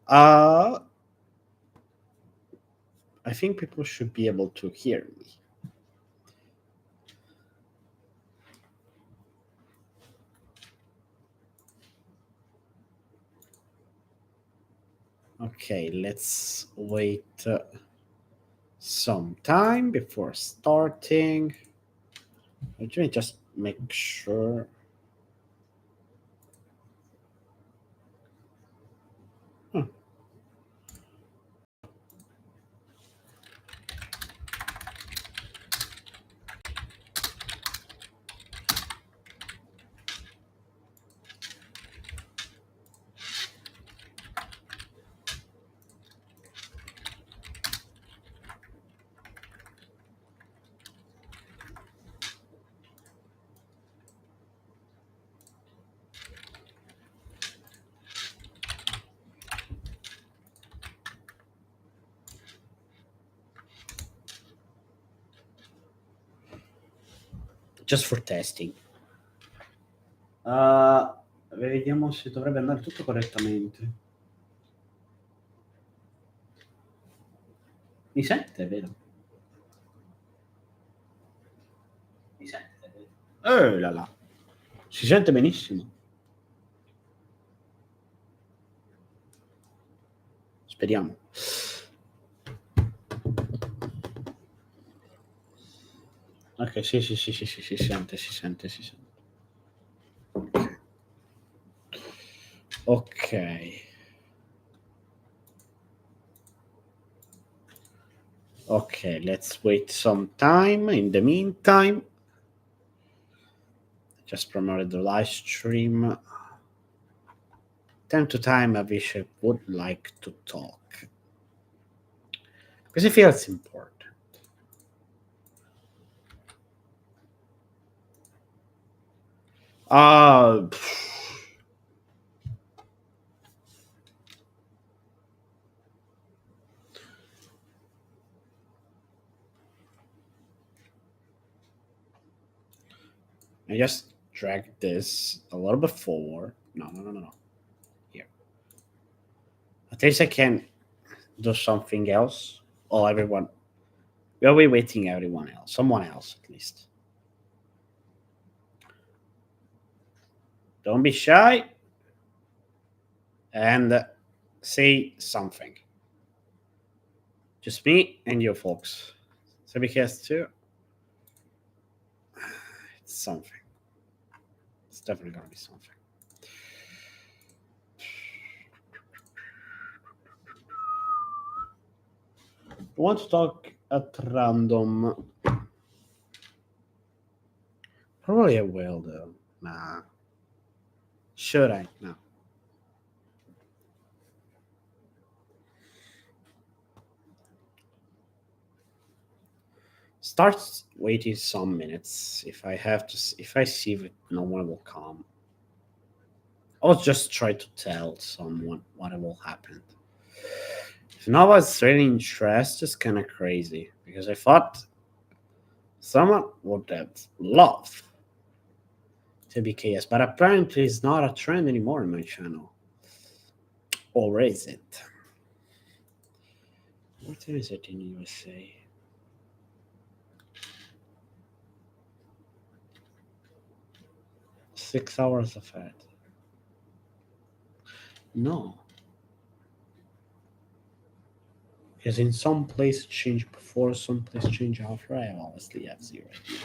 I think people should be able to hear me. Okay, let's wait some time before starting. Let me just make sure. Huh. Just for testing. Vediamo se dovrebbe andare tutto correttamente. Mi sente, vero? Mi sente, vero? Là là. Si sente benissimo. Speriamo. Ok, sì, si sente, si sente. Ok. Okay, let's wait some time. In the meantime, just promoted the live stream. Time to time, Avishek would like to talk because he feels important. Uh, I just drag this a little bit forward. No. Here. At least I can do something else. Oh, everyone. We'll be waiting everyone else. Someone else, at least. Don't be shy. And say something. Just me and you folks. TBKS too. It's something. It's definitely gonna be something. I want to talk at random. Probably I will though. Nah. Should I? No. Start waiting some minutes. If I have to, if I see that no one will come, I'll just try to tell someone what will happen. If no one's really interested, it's kind of crazy because I thought someone would have loved TBKS, but apparently it's not a trend anymore in my channel. Or is it? What time is it in USA? Six hours ahead. No. Because in some place it changed before, some place changed after. I obviously have zero idea.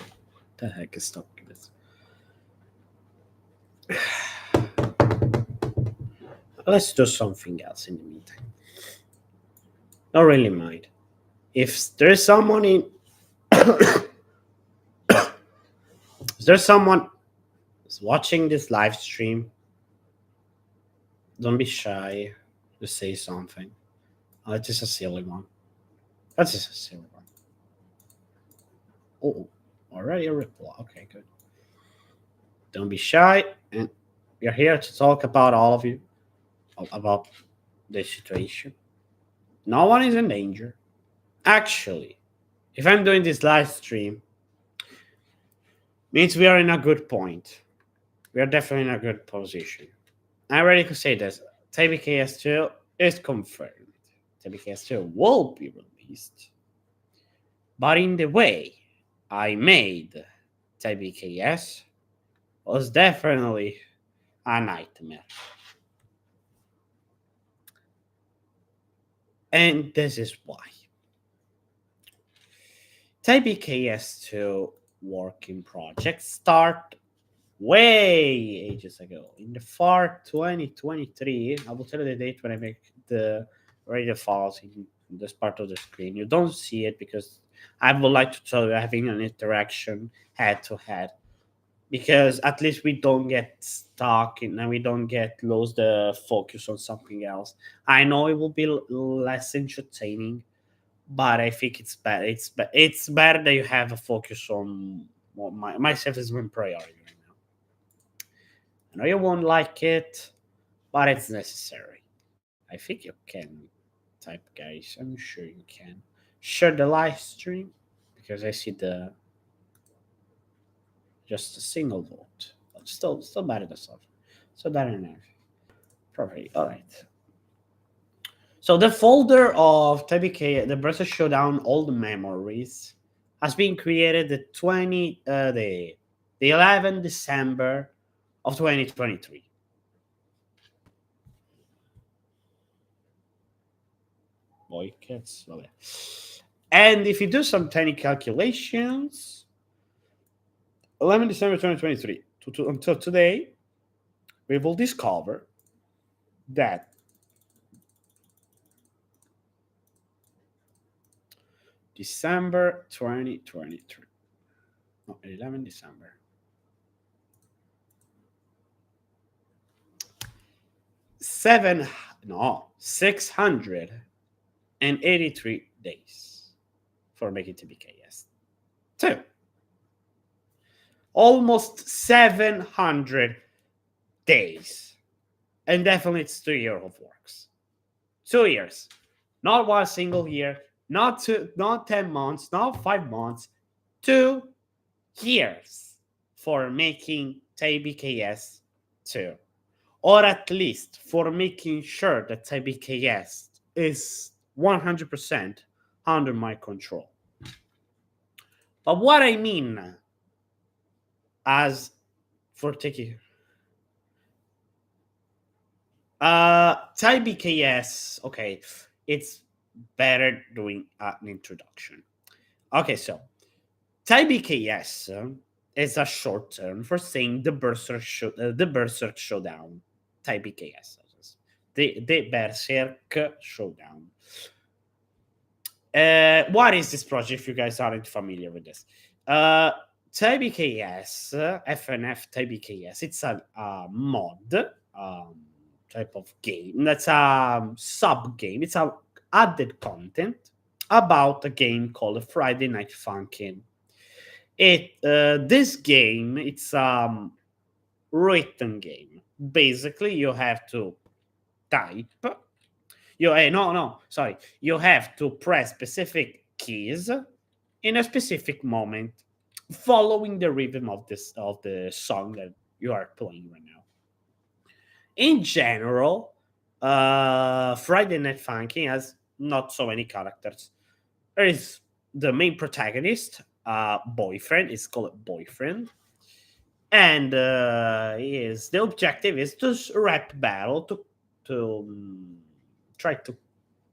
The heck is stopping this? Let's do something else in the meantime. Not really mind. If there's someone in if there's someone watching this live stream, don't be shy to say something. Oh, that's just a silly one. That's just a silly one. Oh, already a reply. Okay, good. Don't be shy, and we're here to talk about all of you, about the situation. No one is in danger. Actually, if I'm doing this live stream, means we are in a good point. We are definitely in a good position. I'm ready to say this. TBKS2 is confirmed. TBKS 2 will be released. But in the way I made TBKS was definitely a nightmare. And this is why. TBKS2 working project start way ages ago. In the far 2023, I will tell you the date when I make the radio files in this part of the screen. You don't see it because I would like to tell you having an interaction head to head, because at least we don't get stuck and we don't get lose the focus on something else. I know it will be less entertaining, but I think it's better. It's better that you have a focus on what myself is my priority right now. I know you won't like it, but it's necessary. I think you can type, guys. I'm sure you can share the live stream because I see the just a single vote. But still better than stuff. So that enough. Perfect. All right. So the folder of TBK, the BerserK Showdown Old Memories, has been created the 11th December of 2023. Boy, cats. Okay. And if you do some tiny calculations, 11 December 2023 until today, we will discover that December 2023. No, 11 December. 683 days for making TBKS. Two. Almost 700 days. And definitely it's 2 years of works. 2 years. Not one single year, not 10 months, not 5 months, 2 years for making TBKS 2. Or at least for making sure that TBKS is 100% under my control. But what I mean as for taking TBKS, okay, it's better doing an introduction. Okay, so TBKS is a short term for saying the BerserK Showdown. TBKS, the BerserK Showdown. What is this project if you guys aren't familiar with this? TBKS, FNF TBKS, it's a mod type of game. That's a sub game. It's a added content about a game called Friday Night Funkin'. This game, it's a written game. Basically, you have to type. You have to press specific keys in a specific moment, following the rhythm of the song that you are playing right now. In general, Friday Night Funkin' has not so many characters. There is the main protagonist, boyfriend. It's called boyfriend, and the objective is to rap battle to try to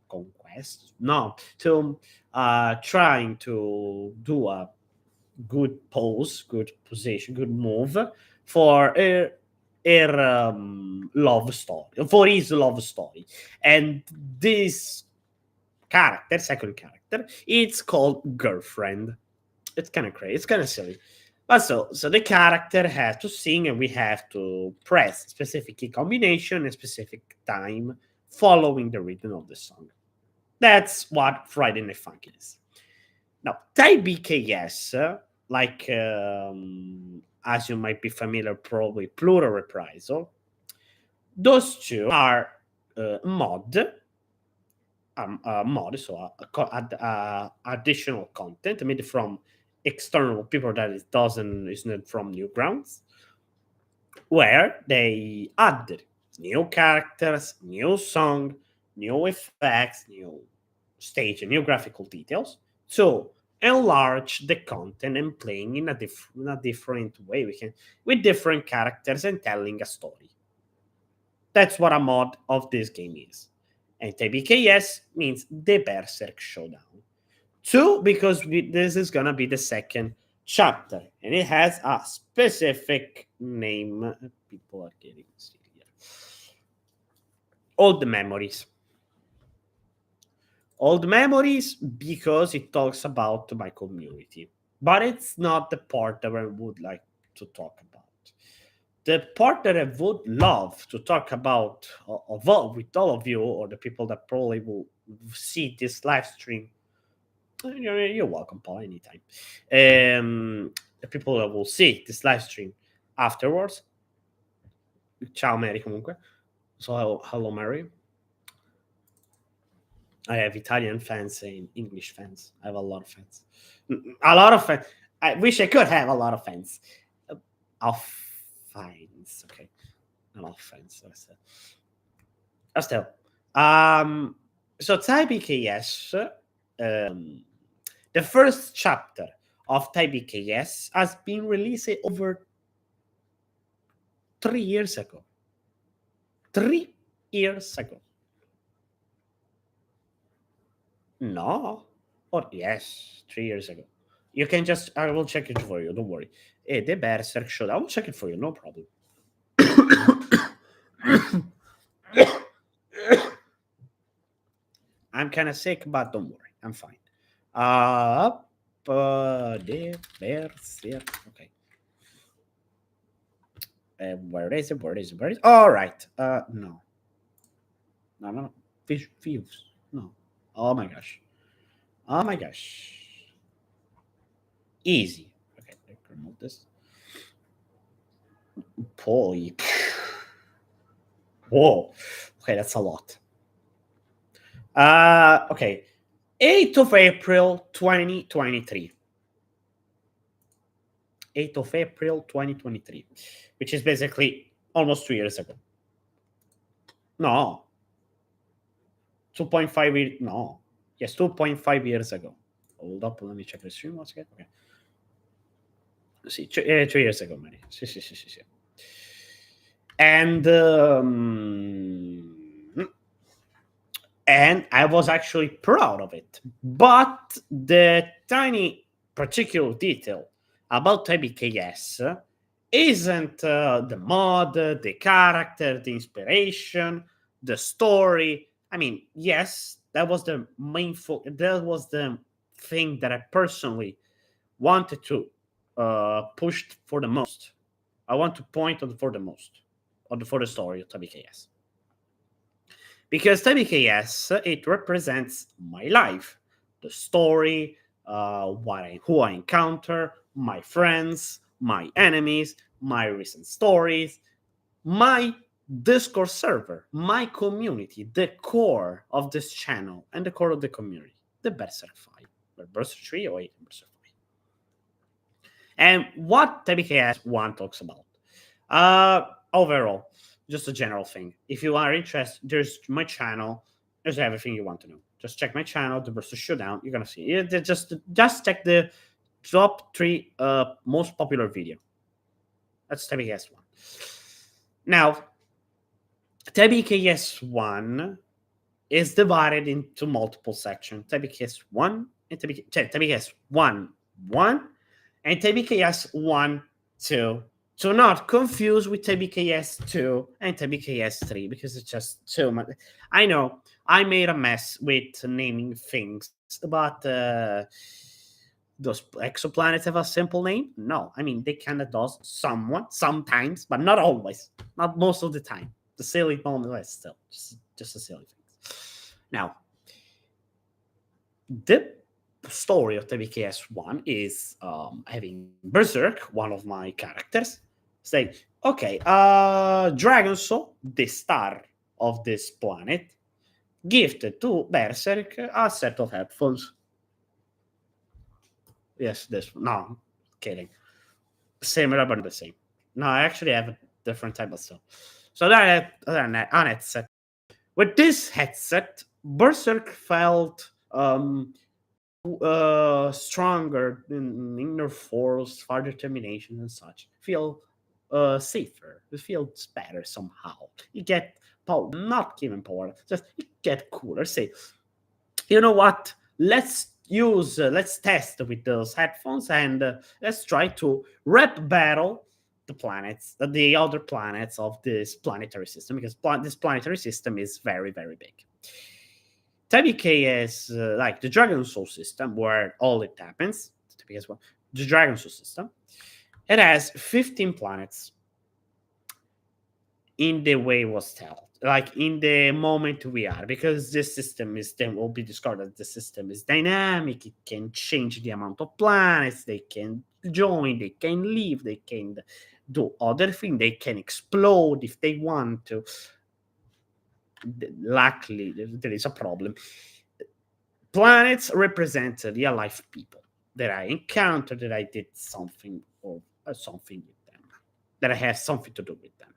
conquest. No, to trying to do a good pose, good position, good move for love story, for his love story. And this character, second character, it's called girlfriend. It's kind of crazy, it's kind of silly. But so the character has to sing, and we have to press specific key combination and specific time following the rhythm of the song. That's what Friday Night Funkin' is. Now, TBKS, like as you might be familiar, probably Plural Reprisal, those two are mod, so additional content made from external people that isn't from Newgrounds, where they added new characters, new song, new effects, new stage, and new graphical details. So enlarge the content and playing in a different way. We can with different characters and telling a story. That's what a mod of this game is. And TBKS means the BerserK Showdown. Two, because this is gonna be the second chapter, and it has a specific name. People are getting silly here. Old memories. Old memories because it talks about my community, but it's not the part that I would like to talk about. The part that I would love to talk about with all of you, or the people that probably will see this live stream, you're welcome, Paul, anytime. The people that will see this live stream afterwards. Ciao, Mary, comunque. So, hello, Mary. I have Italian fans and English fans. I have a lot of fans. A lot of fans. I wish I could have a lot of fans. Of fans. Okay. A lot of fans. Still. So TBKS, the first chapter of TBKS has been released over 3 years ago. 3 years ago. No. Or yes, 3 years ago. You can just, I will check it for you. Don't worry. The BerserK Showdown. I will check it for you. No problem. I'm kind of sick, but don't worry. I'm fine. The BerserK. Okay. Where is it? Where is it? Where is it? All right. No. No. Views. No. Oh my gosh. Oh my gosh. Easy. Okay, let's remove this. Boy. Whoa. Okay, that's a lot. Okay. 8th of April 2023. 8th of April 2023, which is basically almost 2 years ago. No. 2.5 years. No. Yes, 2.5 years ago. Hold up. Let me check the stream once again. Okay. See, 2 years ago, Mary. See. And I was actually proud of it. But the tiny particular detail about TBKS isn't the mod, the character, the inspiration, the story. I mean, yes, that was the main that was the thing that I personally wanted to push for the most. I want to point on for the most for the story of TBKS. Because TBKS, it represents my life, the story, who I encounter, my friends, my enemies, my recent stories, my Discord server, my community, the core of this channel, and the core of the community, the BerserK 5, BerserK 3 or 8, BerserK 5. And what TBKS 1 talks about. Overall, just a general thing. If you are interested, there's my channel. There's everything you want to know. Just check my channel, the BerserK Showdown. You're gonna see it. Just check the top 3 most popular video. That's TBKS 1. Now, TBKS 1 is divided into multiple sections. TBKS 1 and TBKS 1 and TBKS 1 2. So not confused with TBKS 2 and TBKS 3 because it's just too much. I know I made a mess with naming things, but does exoplanets have a simple name? No. I mean, they kind of does sometimes, but not always. Not most of the time. The silly moment is still just a silly thing. Now, the story of TBKS 1 is having BerserK, one of my characters, say, okay, Dragon Soul, the star of this planet, gifted to BerserK a set of headphones. Yes, this. No, kidding. Similar, but not the same. No, I actually have a different type of stuff. So that on it set With this headset, BerserK felt stronger in inner force, far determination, and such. Feel safer. It feels better somehow. You get power, not given power, just you get cooler. Say, you know what? Let's test with those headphones and let's try to rep battle the planets, the other planets of this planetary system, because this planetary system is very, very big. TBKS, like the Dragon Soul system, where all it happens, TBKS one, the Dragon Soul system, it has 15 planets in the way it was told, like in the moment we are, because this system is then will be discovered that the system is dynamic. It can change the amount of planets, they can join, they can leave, they can do other things, they can explode if they want to. Luckily, there is a problem. Planets represent real life people that I encountered, that I did something or something with them, that I have something to do with them.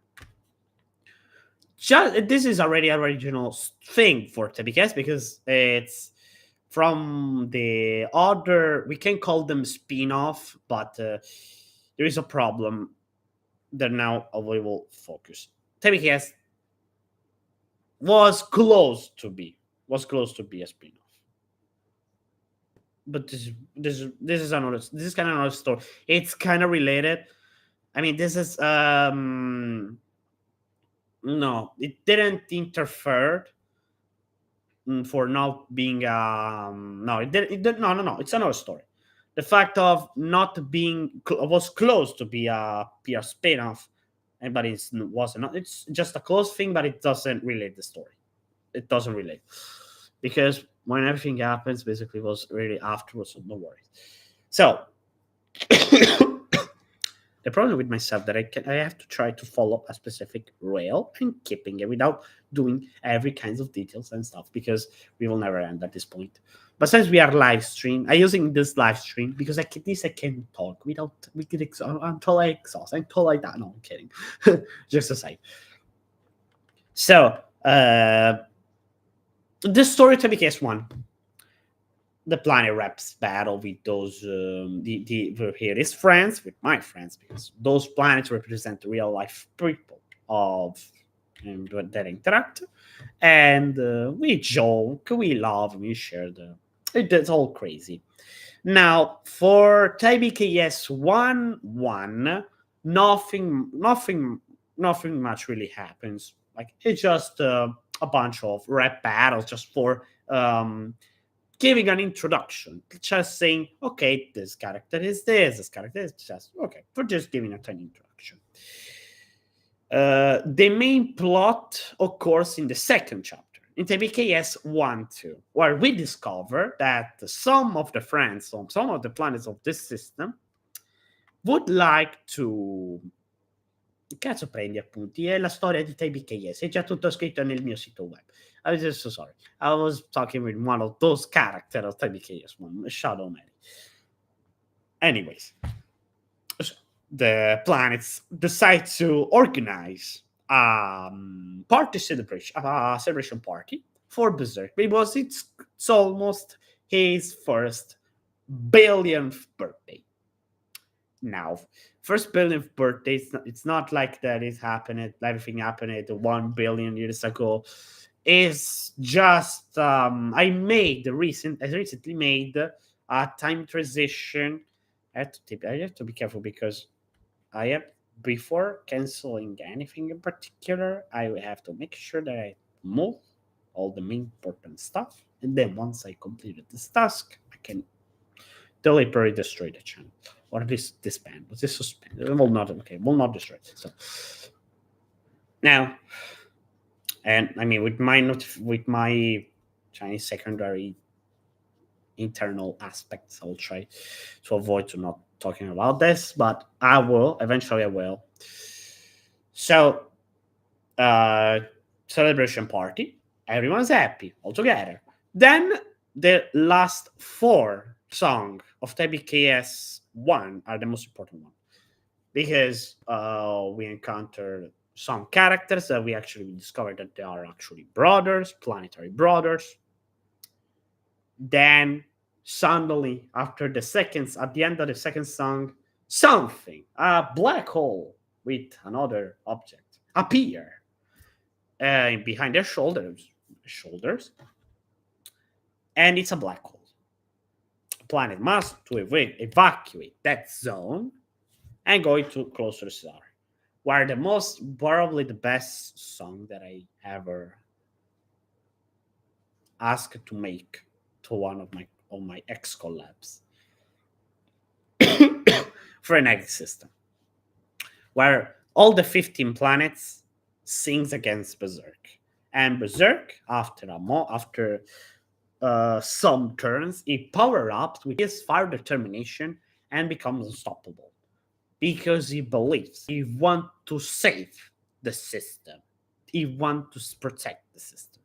This is already an original thing for TBKS, because it's from the other, we can call them spin-off, but there is a problem that now we will focus. TBKS was close to be a spin-off, but this is another, this is kind of another story. It's kind of related. I mean, this is no, it didn't interfere for not being no, it did no, it's another story. The fact of not being was close to be a spin-off, but it wasn't. It's just a close thing, but it doesn't relate the story. It doesn't relate, because when everything happens, basically was really afterwards, so no worries. So the problem with myself that I have to try to follow a specific rail and keeping it without doing every kinds of details and stuff, because we will never end at this point. But since we are live stream, I'm using this live stream because I can talk without until I exhaust, until I die. No, I'm kidding. Just aside. So this story to BKS one. The planet reps battle with those here is friends with my friends, because those planets represent real life people of that interact, and we joke, we love, we share it's all crazy. Now for TBKS 1-1, nothing much really happens. Like it's just a bunch of rep battles just for giving an introduction, just saying, okay, this character is this character is just, okay, for just giving a tiny introduction. The main plot occurs in the second chapter, in TBKS 1-2, where we discover that some of the friends on some of the planets of this system would like to... Cazzo prendi appunti? È la storia di TBKS, è già tutto scritto nel mio sito web. I was just so sorry. I was talking with one of those characters of TBKS, one Shadow Man. Anyways, the planets decide to organize a celebration party for BerserK, because it's almost his first billionth birthday. Now, first billionth birthday, it's not like that it happened, everything happened 1 billion years ago. Is just I recently made a time transition. I have to be careful, because I have, before canceling anything in particular, I have to make sure that I move all the main important stuff, and then once I completed this task, I can deliberately destroy the channel, or at least disband. But this suspend, it will not destroy it. So now, and I mean with my Chinese secondary internal aspects, I'll try to avoid to not talking about this, but I will eventually. I will. So, celebration party. Everyone's happy all together. Then the last 4 songs of TBKS 1 are the most important one, because we encounter some characters that we actually discovered that they are actually brothers, planetary brothers. Then suddenly, at the end of the second song, something, a black hole with another object, appear behind their shoulders, and it's a black hole. The planet must to evacuate that zone and go to close to the star. Where probably the best song that I ever asked to make to one of my X collabs for an egg system, where all the 15 planets sings against BerserK, and BerserK after some turns, it power ups with his fire determination and becomes unstoppable because he believes he wants to save the system, he wants to protect the system.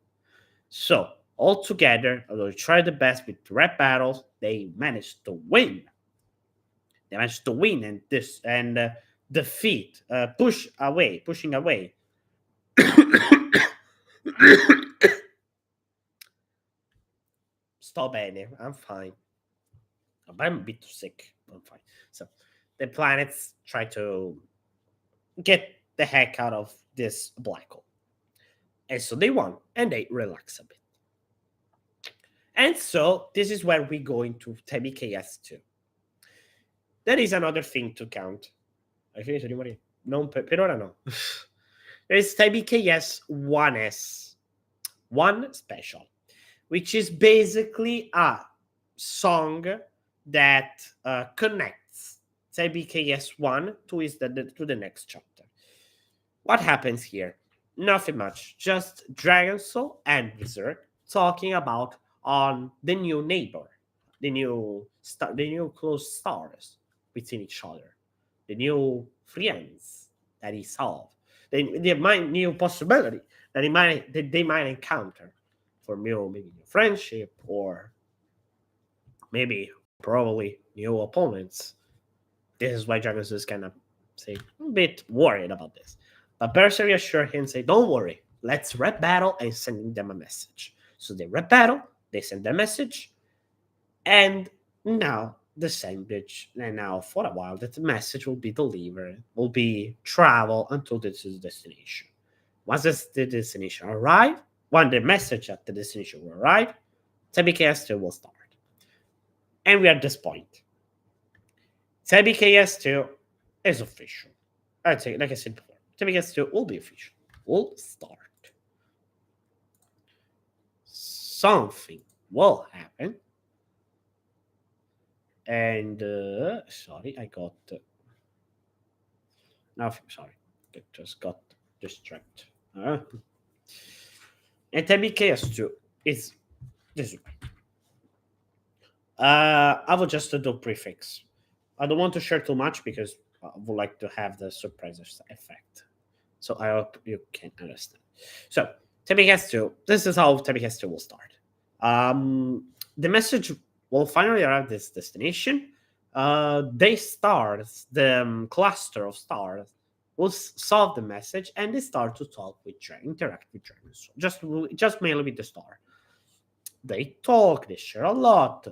So all together, although they try the best with rap battles, they managed to win. They managed to win and defeat, pushing away. Sto bene, I'm fine. But I'm a bit sick. I'm fine. So the planets try to get the heck out of this black hole. And so they won, and they relax a bit. And so this is where we go into TBKS 2. There is another thing to count. Hai finito di morire? Non per ora no. There is TBKS 1S, 1 special, which is basically a song that connects TBKS 1 to the next chapter. What happens here? Nothing much. Just Dragon Soul and BerserK talking about on the new neighbor, the new close stars between each other, the new friends that he solved, the new possibility that they might encounter for maybe new friendship or maybe probably new opponents. This is why Dragon Soul is kind of say a bit worried about this. But BerserK reassures him, say, don't worry, let's rep battle and sending them a message. So they rep battle, they send their message, and now the sandwich, and now for a while that the message will be delivered, will be travel until this is destination. Once the destination arrive, when the message at the destination will arrive, TBKS 2 will start. And we are at this point. TBKS 2 is official. Like I said before, TBKS 2 will be official. Will start. Something will happen. And sorry, I got nothing. Sorry, I just got distracted. And TBKS 2 is this way. I will just do prefix. I don't want to share too much because I would like to have the surprise effect. So I hope you can understand. So TBKS 2, this is how TBKS 2 will start. The message will finally arrive at this destination. The cluster of stars will solve the message and they start to talk interact with dragons. Just mainly with the star. They talk, they share a lot.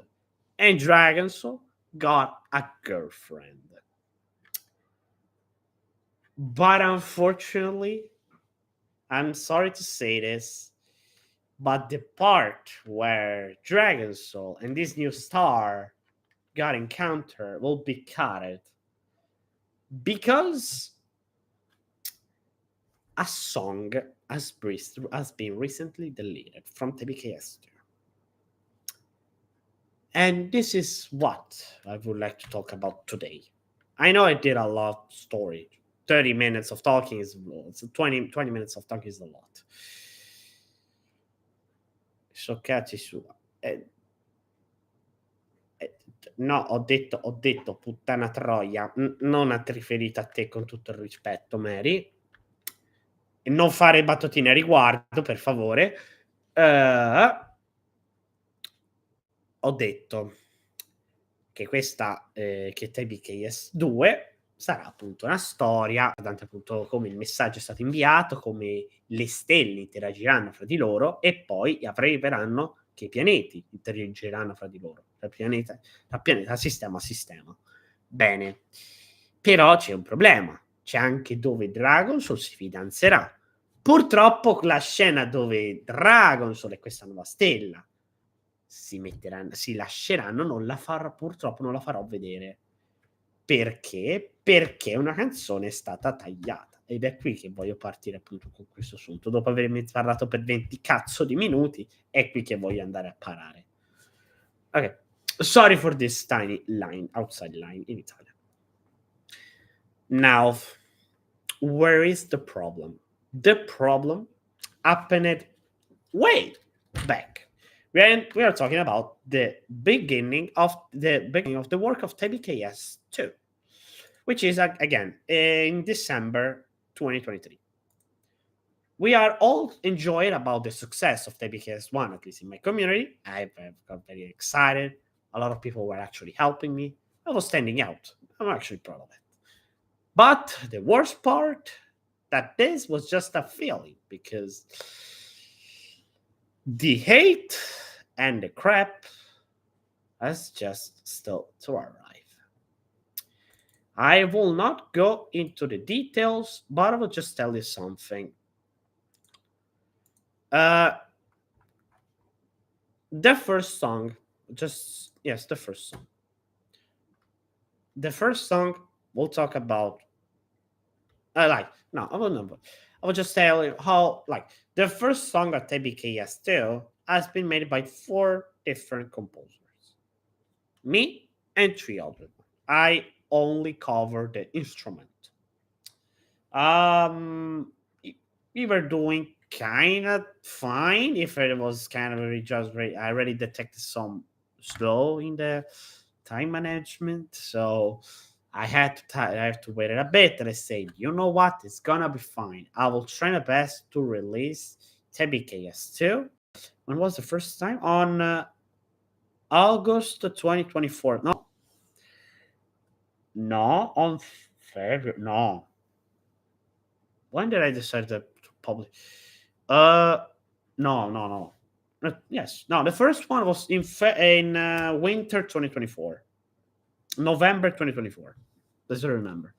And Dragon Soul got a girlfriend. But unfortunately, I'm sorry to say this, but the part where Dragon Soul and this new star got encountered will be cut because a song has been recently deleted from TBKS 2. And this is what I would like to talk about today. I know I did a lot of story. 30 minutes of talking is 20 minutes of talking is a lot. So cazzi su. No, ho detto puttana troia, non riferita a te con tutto il rispetto, Mary. E non fare battutine a riguardo, per favore. Ho detto che questa che TBKS 2 sarà appunto una storia, riguardante appunto come il messaggio è stato inviato, come le stelle interagiranno fra di loro e poi arriveranno che i pianeti interagiranno fra di loro, da pianeta a sistema a sistema. Bene, però c'è un problema, c'è anche dove Dragonsoul si fidanzerà. Purtroppo la scena dove Dragonsoul e questa nuova stella si lasceranno, purtroppo non la farò vedere. Perché? Perché una canzone è stata tagliata. Ed è qui che voglio partire appunto con questo assunto. Dopo avermi parlato per 20 cazzo di minuti, è qui che voglio andare a parare. Ok. Sorry for this tiny line, outside line in Italian. Now, where is the problem? The problem happened way back. We are talking about the beginning of the work of TBKS 2, which is again in December 2023. We are all enjoying about the success of TBKS 1, at least in my community. I got very excited. A lot of people were actually helping me. I was standing out. I'm actually proud of it. But the worst part, that this was just a feeling, because the hate and the crap has just still to arrive. I will not go into the details, but I will just tell you something. The first song, the first song. The first song we'll talk about. I will just tell you how, the first song at TBKS 2 has been made by 4 different composers. Me and 3 others. I only cover the instrument. We were doing kind of fine. If it was kind of I already detected some slow in the time management, so I have to wait a bit. And I say, you know what? It's gonna be fine. I will try my best to release TBKS 2. When was the first time? On August 2024. No, on February. No. When did I decide to publish? No. Yes, no. The first one was in winter 2024, November 2024. Does I remember?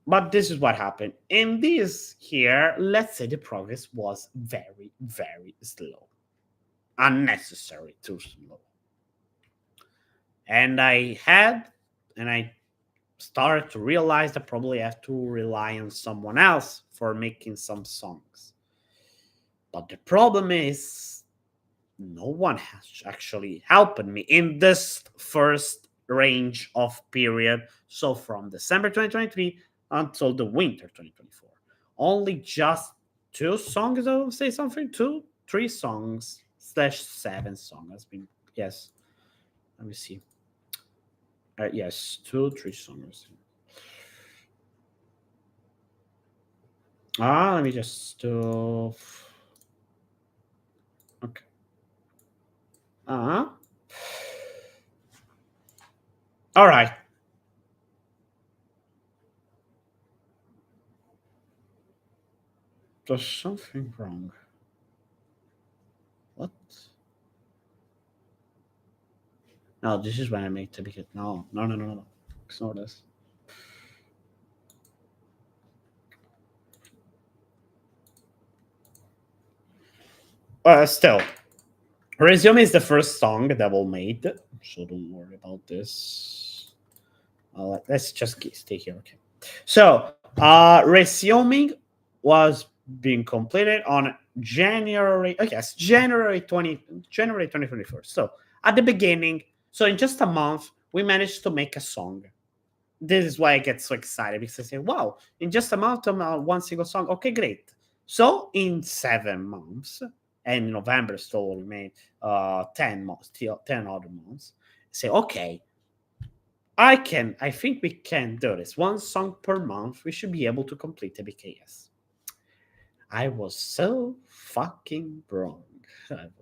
But this is what happened. In this here, let's say the progress was very, very slow, unnecessary too slow, and I started to realize that probably I have to rely on someone else for making some songs. But the problem is, no one has actually helped me in this first range of period. So from December 2023 until the winter 2024, only just 2 songs, I will say something, 2, 3 songs / 7 songs has been, yes. Let me see. Yes, 2, 3 songs. Let me just do. Okay. All right. There's something wrong. What? No, this is when I make the No. Ignore this. Still, Resume is the first song that we made, so don't worry about this. Let's just stay here, okay? So, Resuming was being completed on January 2024. So, at the beginning, so in just a month, we managed to make a song. This is why I get so excited, because I say, wow, in just a month, one single song. Okay, great. So, in 7 months, and November still remain 10 months, 10 other months. Say, okay, I think we can do this. 1 song per month, we should be able to complete the BKS. I was so fucking wrong. The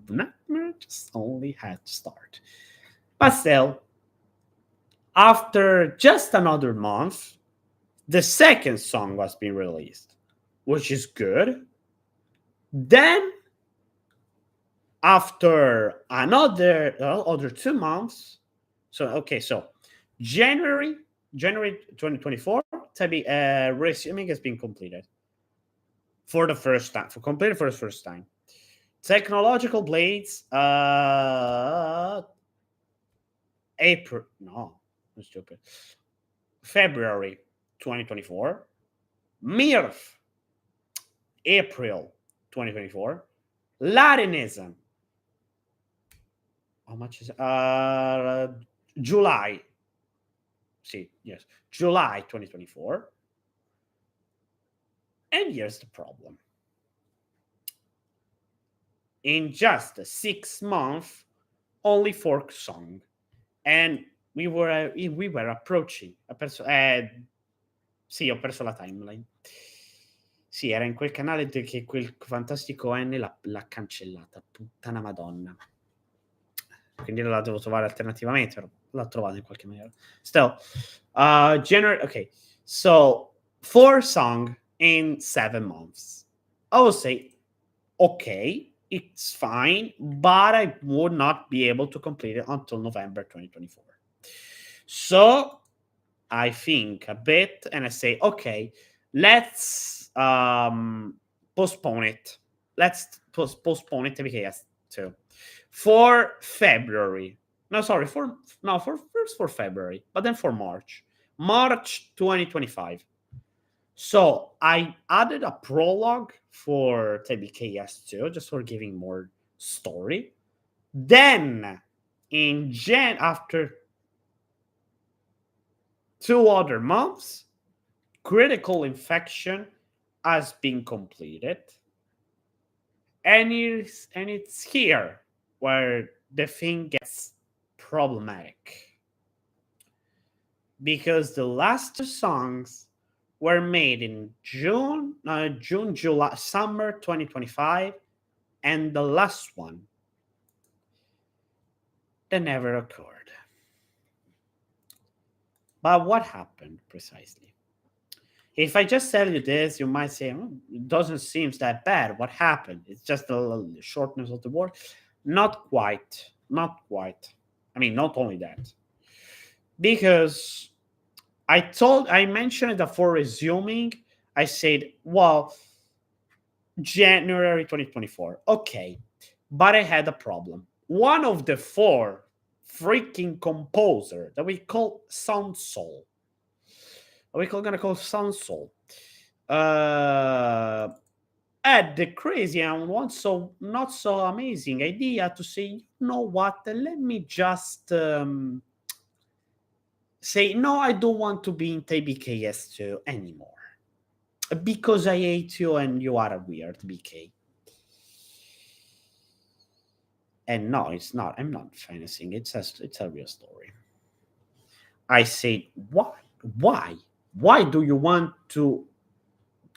nightmare just only had to start. But still, After just another month, the second song was being released, which is good. Then, after another other 2 months, so January January 2024, resuming has been completed for the first time, completed for the first time. Technological Blades, April, no, I'm stupid. February 2024, Mirth, April 2024, Latinism. How much is July? See, yes, July 2024. And here's the problem. In just 6 months, only 4 songs, and we were approaching sì, ho perso la timeline. Sì, era in quel canale che quel fantastico N l'ha cancellata, puttana madonna. Quindi la devo trovare alternativamente, però l'ho trovata in qualche maniera. Still, okay, so 4 songs in 7 months. I would say, okay, it's fine, but I would not be able to complete it until November 2024. So I think a bit and I say, okay, let's postpone it. Let's postpone it to BKS too for February. No, sorry, for first for February, but then for March 2025. So I added a prologue for TBKS too, just for giving more story. Then after 2 other months, Critical Infection has been completed. And it's here where the thing gets problematic. Because the last 2 songs were made in June, July, summer 2025, and the last one that never occurred. But what happened precisely? If I just tell you this, you might say, it doesn't seem that bad. What happened? It's just the shortness of the word. Not quite. Not quite. I mean, not only that. Because I mentioned that for resuming, I said, well, January 2024. Okay. But I had a problem. One of the 4 freaking composer that we call Sound Soul. We're gonna call Sound Soul. Had the crazy and one not so amazing idea to say, you know what? Let me just say, no, I don't want to be in TBKS2 anymore because I hate you and you are a weird BK. And no, it's not. I'm not fantasying. It's a real story. I said, what? Why do you want to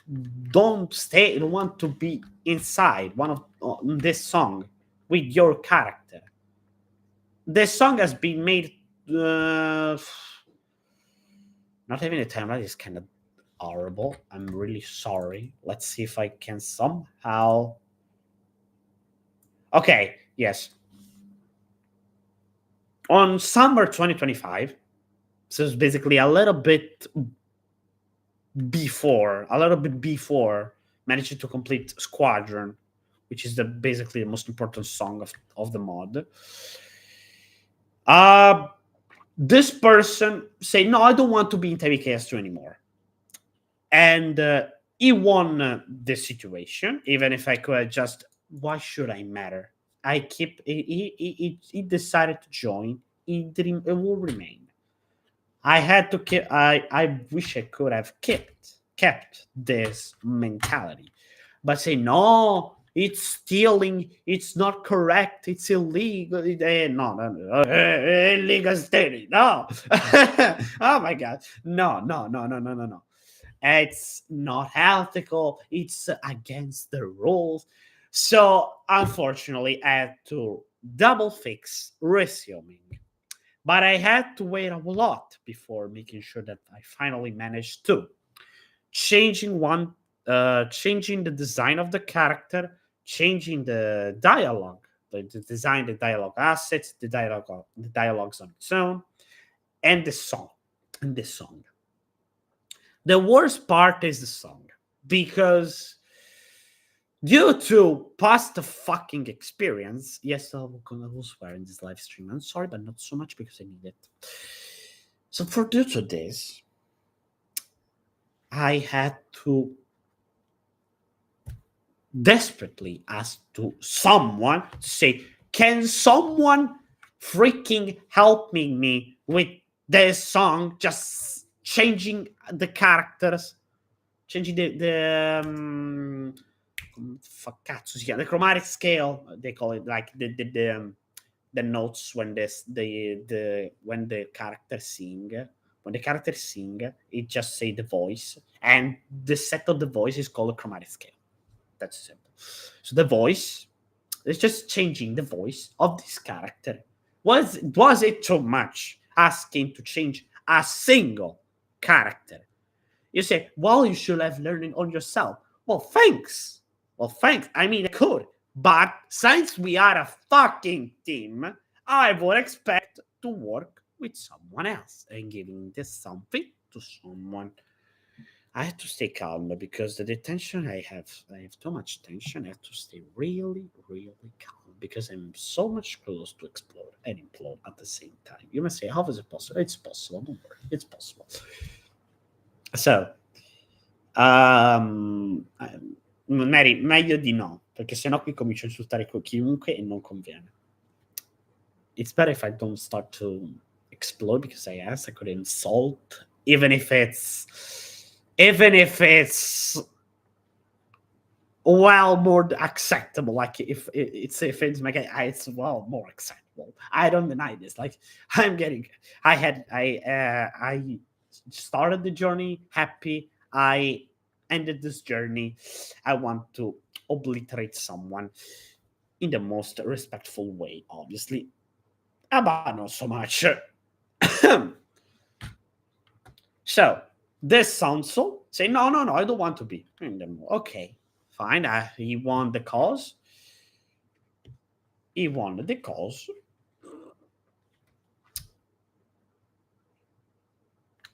want to be inside one of this song with your character? The song has been made not having a timeline is kind of horrible. I'm really sorry. Let's see if I can somehow. Okay, yes. On summer 2025, so it's basically a little bit before, managing to complete Squadron, which is basically the most important song of the mod. This person say, no, I don't want to be in TBKS2 anymore. And he won the situation, even if I could just, why should I matter? He decided to join. It will remain. I had to keep. I wish I could have kept this mentality, but say no. It's stealing. It's not correct. It's illegal. No. Illegal stealing. No. Oh my God. No. It's not ethical. It's against the rules. So unfortunately, I had to double fix resuming. But I had to wait a lot before making sure that I finally managed to changing the design of the character, changing the dialogue, the design, the dialogue assets, the dialogues on its own, and the song, and the song. The worst part is the song because due to past fucking experience, yes, I will swear in this live stream. I'm sorry, but not so much because I need it. So for due to this, I had to desperately ask to someone to say, "Can someone freaking help me with this song? Just changing the characters, changing cazzo si chiama, the chromatic scale, they call it, like the notes when when the character sing, it just say the voice, and the set of the voice is called a chromatic scale. That's simple. So the voice is just changing the voice of this character. Was it too much asking to change a single character? You say, well, you should have learned it on yourself. Well, thanks. I mean, I could. But since we are a fucking team, I would expect to work with someone else and giving this something to someone. I have to stay calm because the tension I have too much tension. I have to stay really, really calm because I'm so much close to explode and implode at the same time. You must say, how is it possible? It's possible. Don't worry. It's possible. So, Mary, meglio di no, perché sennò qui comincio a insultare chiunque e non conviene. It's better if I don't start to explode because I could insult, even if it's well more acceptable. Like if it's my guy, it's well more acceptable. I don't deny this. Like I started the journey happy. I ended this journey. I want to obliterate someone in the most respectful way, obviously, but not so much. So this council say, no, I don't want to be. Okay, fine. He won the cause.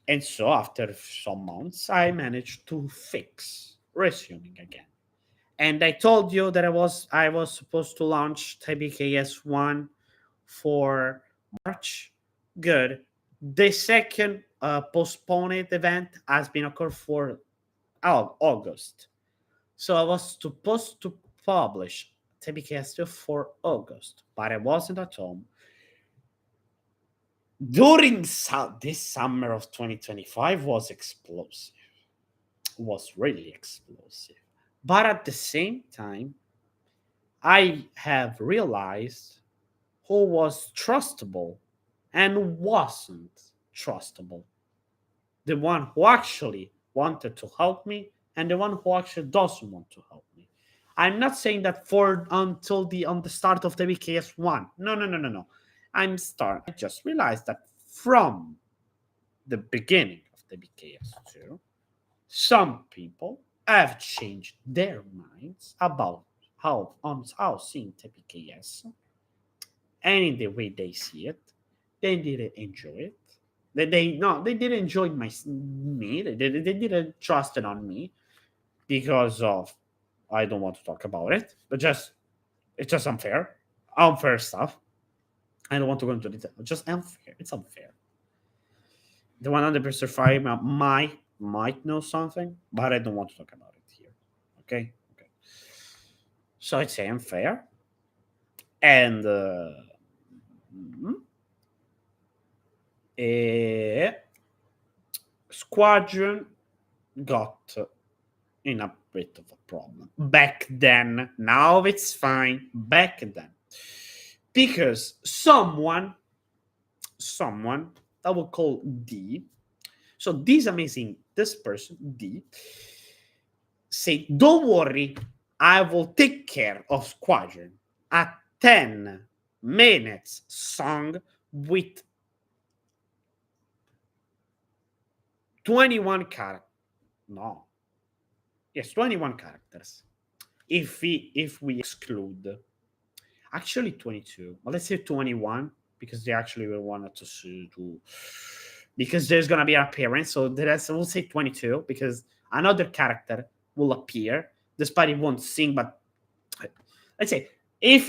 And so after some months, I managed to fix resuming again. And I told you that I was supposed to launch TBKS 1 for March. Good. The second postponed event has been occurred for August. So I was supposed to publish TBKS 2 for August, but I wasn't at home. During this summer of 2025 was explosive. Was really explosive. But at the same time, I have realized who was trustable and wasn't trustable. The one who actually wanted to help me and the one who actually doesn't want to help me. I'm not saying that until the start of the BKS 1. No. I just realized that from the beginning of the BKS 2, some people have changed their minds about how seeing TBKS, and in the way they see it, they didn't enjoy it. They didn't enjoy me. They didn't trust it on me because of, I don't want to talk about it, but it's just unfair stuff. I don't want to go into detail. It's just unfair. It's unfair. The 100% fire might know something, but I don't want to talk about it here. Okay. So it's unfair, and Squadron got in a bit of a problem back then. Now it's fine. Back then, because someone I will call D. So this person D say, don't worry, I will take care of Squadron. A 10 minutes song with 21 characters. No. Yes, 21 characters. If we exclude actually 22, but let's say 21 because they actually will want to because there's gonna be an appearance. So we'll say 22 because another character will appear despite it won't sing. But let's say if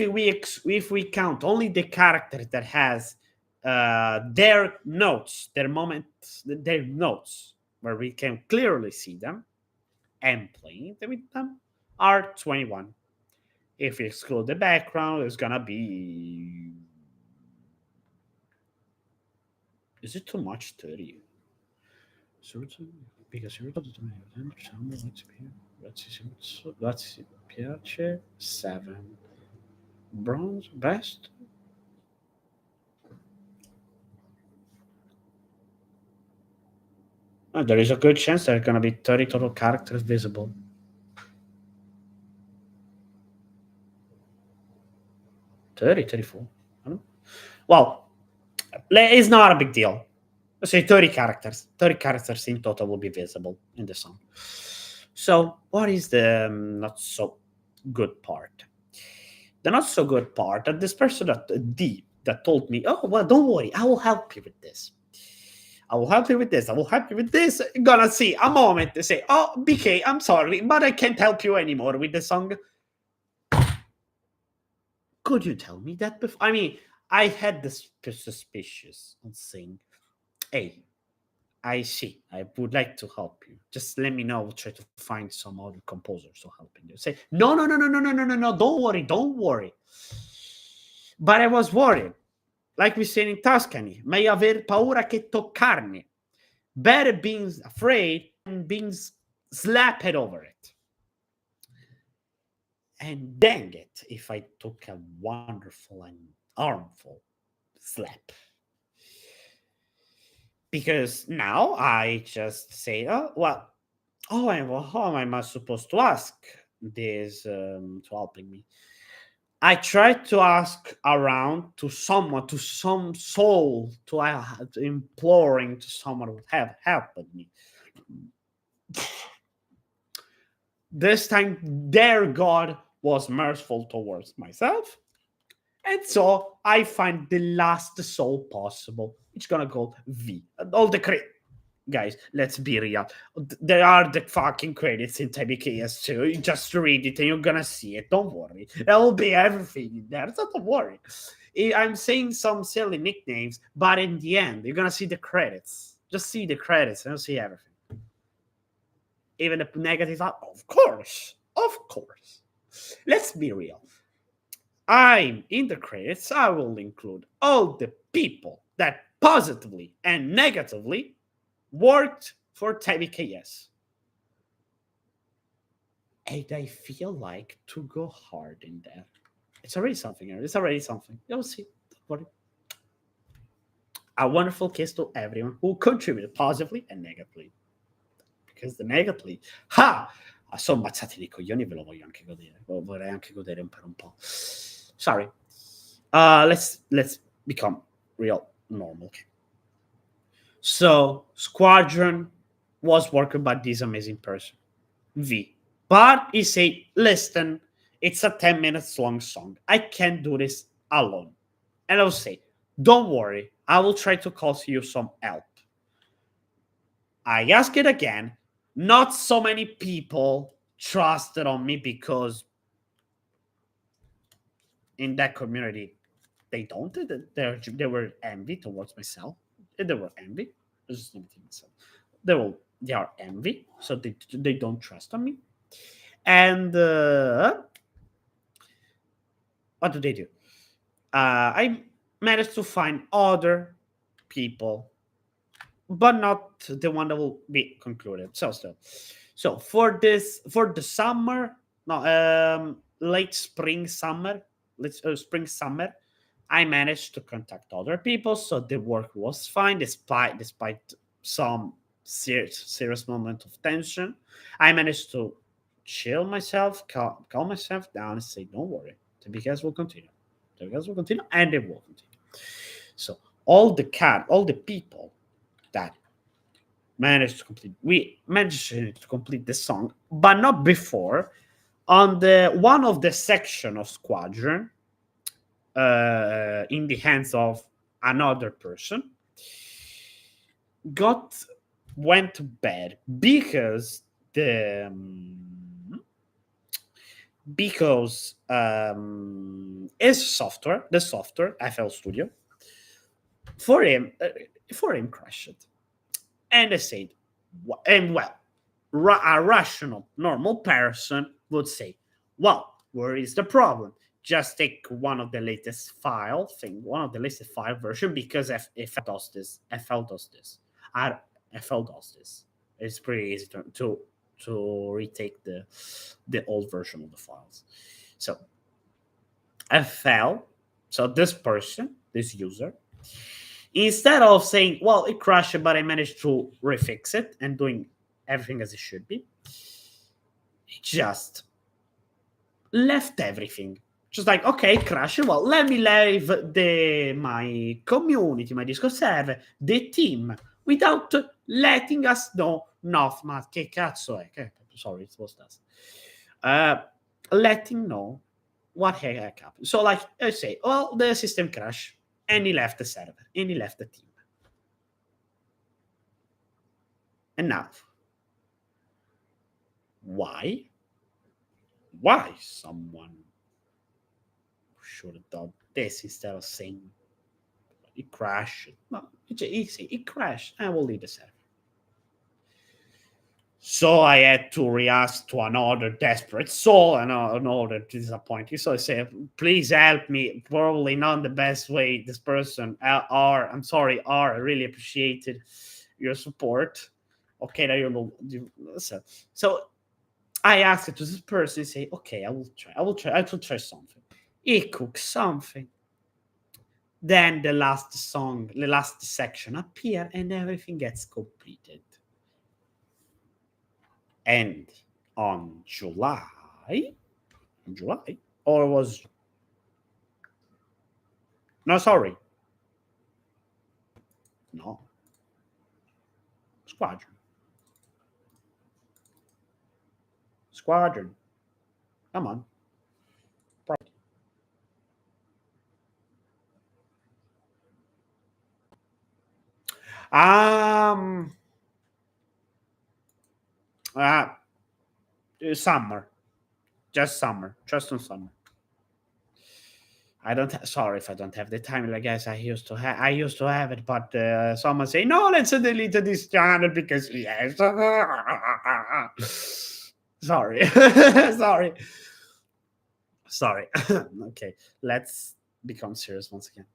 we count only the characters that has their notes, their moments, their notes where we can clearly see them and playing with them are 21. If we exclude the background, it's gonna be. Is it too much? 30. Because let's piace 7 bronze best. There is a good chance there are gonna be 30 total characters visible. 30, 34. I don't know. Well, it's not a big deal. Let's say 30 characters. 30 characters in total will be visible in the song. So, what is the not so good part? The not so good part that this person that told me, oh well, don't worry, I will help you with this. I will help you with this. I will help you with this. Gonna see a moment to say, oh, BK, I'm sorry, but I can't help you anymore with the song. Could you tell me that before? I mean, I had this suspicious on saying, hey, I see. I would like to help you. Just let me know. We'll try to find some other composers to help you. Say, no, no, no, no, no, no, no, no, no. Don't worry, don't worry. But I was worried. Like we say in Tuscany, may aver paura che toccarne. Better being afraid than being slapped over it. And dang it, if I took a wonderful and harmful slap. Because now I just say, oh, well, how am I supposed to ask this to helping me? I tried to ask around to someone, to some soul, to imploring to someone who would have helped me. This time, their God was merciful towards myself. And so I find the last soul possible. It's gonna go V. All the guys, let's be real. There are the fucking credits in TBKS too. You just read it and you're gonna see it. Don't worry. There will be everything in there. So don't worry. I'm saying some silly nicknames, but in the end, you're gonna see the credits. Just see the credits and you'll see everything. Even the negatives are, of course. Of course. Let's be real. I'm in the credits. I will include all the people that positively and negatively worked for TBKS. And I feel like to go hard in there. It's already something. It's already something. You'll see. Don't worry. A wonderful kiss to everyone who contributed positively and negatively. Because the negatively, sono ammazzati dei coglioni, ve lo voglio anche godere. Vorrei anche godere per un po'. Sorry. Let's become real normal. So Squadron was worked by this amazing person, V. But he said, listen, it's a 10 minutes long song. I can't do this alone. And I'll say, don't worry, I will try to call you some help. I ask it again. Not so many people trusted on me because in that community, they don't. They were envy towards myself. They were envy. They are envy, so they don't trust on me. And what do they do? I managed to find other people, but not the one that will be concluded. So for the summer, no, late spring summer, spring summer, I managed to contact other people, so the work was fine despite some serious moment of tension. I managed to chill myself, calm myself down, and say, "Don't worry, the BKS will continue. The BKS will continue, and it will continue." So all the people that We managed to complete the song, but not before. On the one of the section of Squadron, in the hands of another person, went to bed because the software FL Studio for him crashed, and I said, and well, a rational normal person would say, well, where is the problem? Just take one of the latest file version, because FL does this. FL does this. It's pretty easy to retake the old version of the files. So FL, so this user, instead of saying, well, it crashed, but I managed to refix it and doing everything as it should be, he just left everything. Just like, okay, crash. Well, let me leave my community, my Discord server, the team, without letting us know. No, ma che cazzo è? Sorry, it was that. Letting know what heck happened. So, like, I say, well, the system crashed, and he left the server, and he left the team. And now, why someone should have done this instead of saying it crashed? No, it's easy. It crashed. I will leave the server. So I had to re-ask to another desperate soul, another disappointing. So I said, please help me. Probably not the best way. This person, I'm sorry, I really appreciated your support. Okay, now you know. So I asked it to this person and say, okay, I will try something. He cooks something. Then the last section appear, and everything gets completed. And on July, or was no, sorry, no, Squadron. Come on. Summer, just on summer. I don't. Sorry if I don't have the time. I guess I used to have it, but someone say no. Let's delete this channel because yes. Sorry, sorry. Okay, let's become serious once again.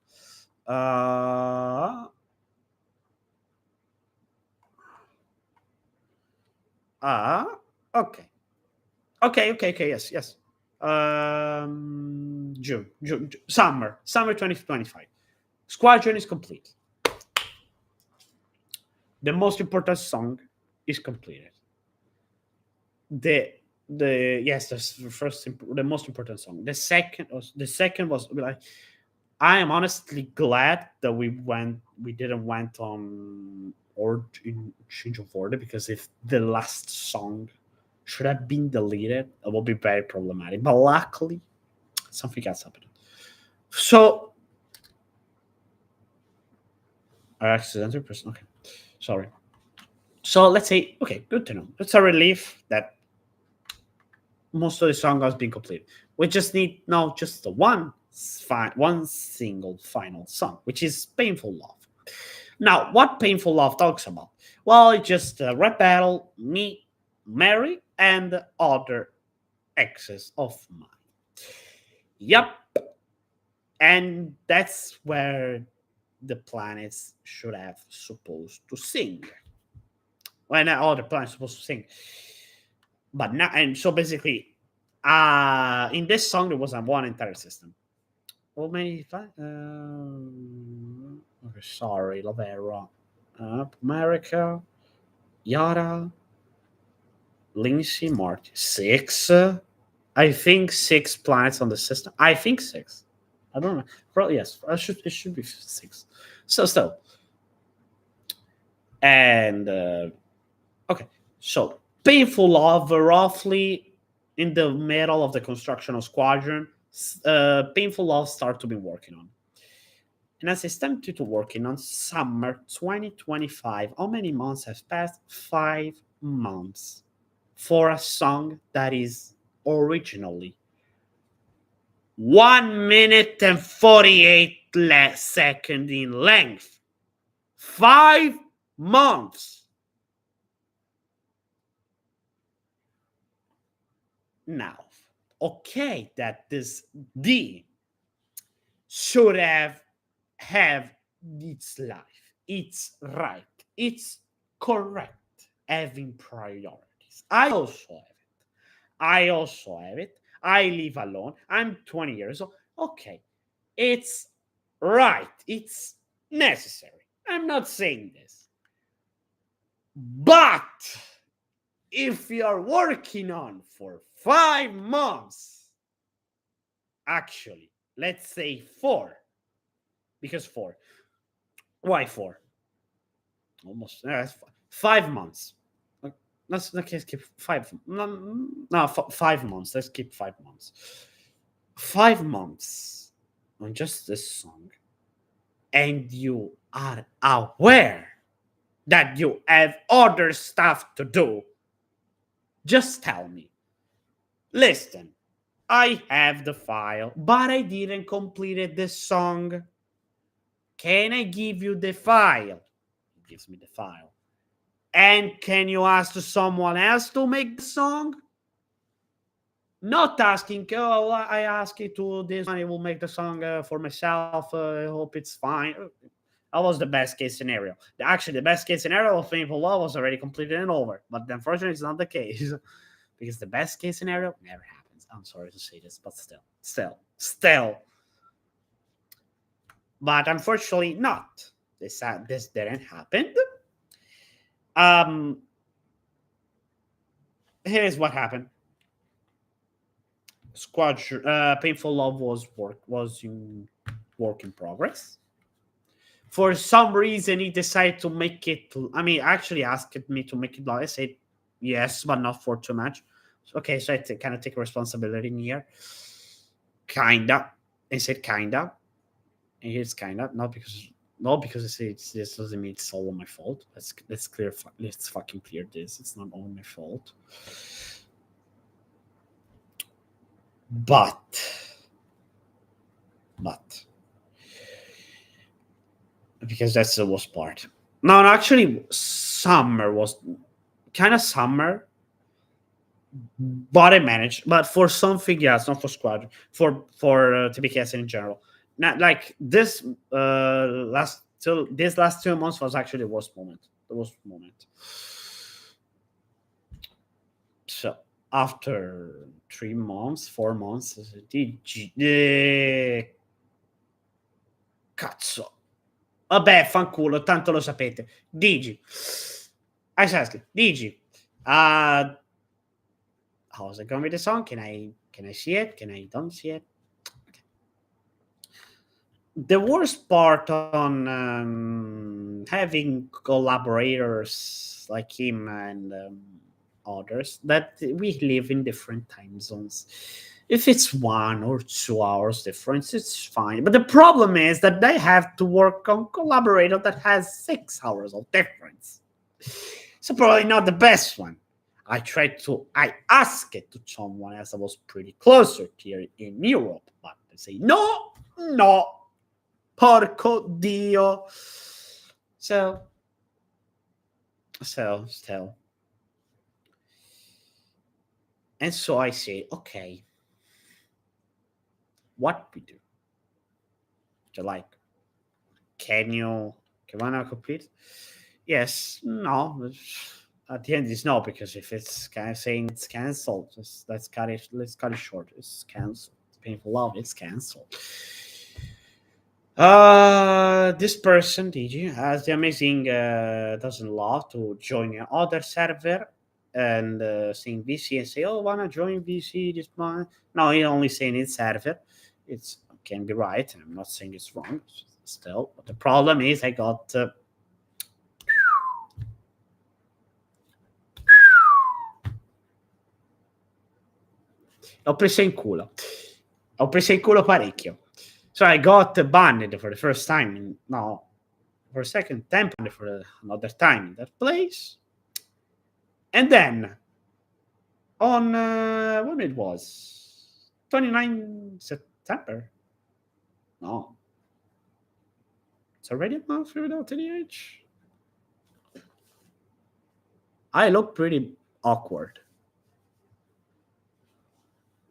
Okay. Yes. June, summer 2025. Squadron is complete. The most important song is completed. The most important song. The second was like, I am honestly glad that we didn't went on or in change of order, because if the last song should have been deleted, it will be very problematic. But luckily, something else happened. So, I accidentally pressed. Okay, sorry. So let's say, okay, good to know. It's a relief that most of the song has been completed. We just need now just the one single final song, which is Painful Love. Now, what Painful Love talks about? Well, it's just a rap battle, me, Mary, and other exes of mine. Yep. And that's where the planets should have supposed to sing. Well, not all the planets supposed to sing. But now, and so basically, in this song, there was one entire system. How many? Okay, sorry, Lavera, America, Yara, Lindsay, Marty. 6. I think 6 planets on the system. I think 6. I don't know. Probably yes. It should be 6. So still, And okay, so Painful Love, roughly in the middle of the construction of Squadron, Painful Love started to be working on. And as I started to working on summer 2025, how many months have passed? 5 months for a song that is originally 1 minute and 48 seconds in length. 5 months. Now, okay, that this D should have its life, it's right, it's correct, having priorities. I also have it. I live alone. I'm 20 years old. Okay, it's right. It's necessary. I'm not saying this. But if you're working on for 5 months, actually, let's say 4, because 4. Why 4? Almost 5 months. Let's keep 5. No, 5 months. Let's keep 5 months. 5 months on just this song, and you are aware that you have other stuff to do. Just tell me. Listen, I have the file, but I didn't complete this song. Can I give you the file? He gives me the file. And can you ask someone else to make the song? Not asking, oh, I ask you to this one, I will make the song for myself. I hope it's fine. That was the best case scenario. Actually, the best case scenario of Painful Law was already completed and over. But unfortunately, it's not the case. Because the best case scenario never happens. I'm sorry to say this, but still. But unfortunately, not. This didn't happen. Um, Here's what happened. Painful Love was in work in progress. For some reason, he decided to make it. I mean, actually asked me to make it long. I said yes, but not for too much. Okay, so I kind of take responsibility in here. Kinda. I said kinda. And here's kinda not because I say this doesn't mean it's all my fault. Let's clear. Let's fucking clear this. It's not all my fault. But because that's the worst part. No, actually, summer was kind of summer, but I managed. But for something else, not for squad, for TBKS in general. Not like this last 2 months was actually the worst moment. The worst moment. So after 3 months, 4 months, cazzo. Vabbè, fanculo, tanto lo sapete. Digi. Digi. How's it going with the song? Can I see it? Can I don't see it? Okay. The worst part on having collaborators like him and others that we live in different time zones. If it's 1 or 2 hours difference, it's fine. But the problem is that they have to work on collaborator that has 6 hours of difference. So probably not the best one. I asked it to someone else that was pretty closer here in Europe, but they say, no, porco Dio. So still. And so I say, okay, what we do? So like, can you wanna complete? Yes, no. At the end, it's no, because if it's kind of saying it's cancelled, let's cut it short. It's cancelled. Painful Love, it's cancelled. This person, DG, has the amazing doesn't love to join another server and saying VC and say, oh, wanna join VC this month? No, he only saying it's server. It's can be right. I'm not saying it's wrong. Still, but the problem is I got L'ho presa in culo. Ho preso in culo parecchio. So I got banned for the first time. No, for a second time, for another time in that place. And then on when it was 29 September. No, it's already a month without any age. I look pretty awkward.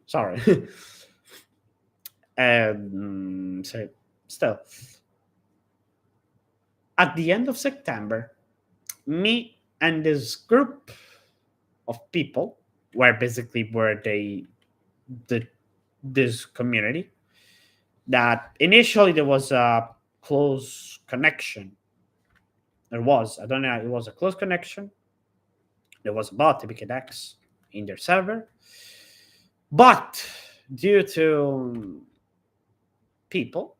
Sorry. So still, at the end of September, me and this group of people were basically this community that initially there was a close connection. There was, I don't know, it was a close connection. There was about TBKS in their server. But due to people,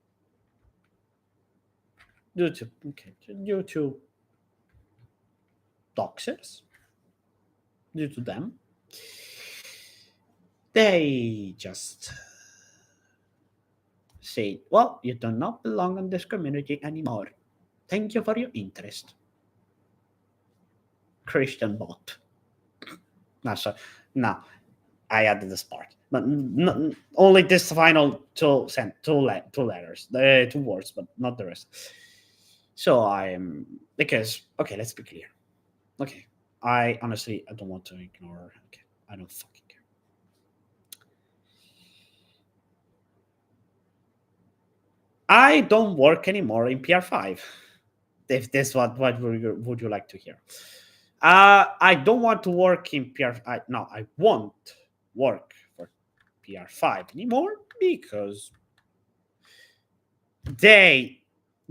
due to doxers, due to them, they just say, well, you do not belong in this community anymore. Thank you for your interest. Christian bot. No, sorry. No, I added this part. But only this final two letters, 2 words, but not the rest. So I'm, because, okay, let's be clear. Okay, I honestly, I don't want to ignore. Okay, I don't fucking care. I don't work anymore in PR5. If this what would you like to hear? I don't want to work in PR5. No, I won't work for PR5 anymore because they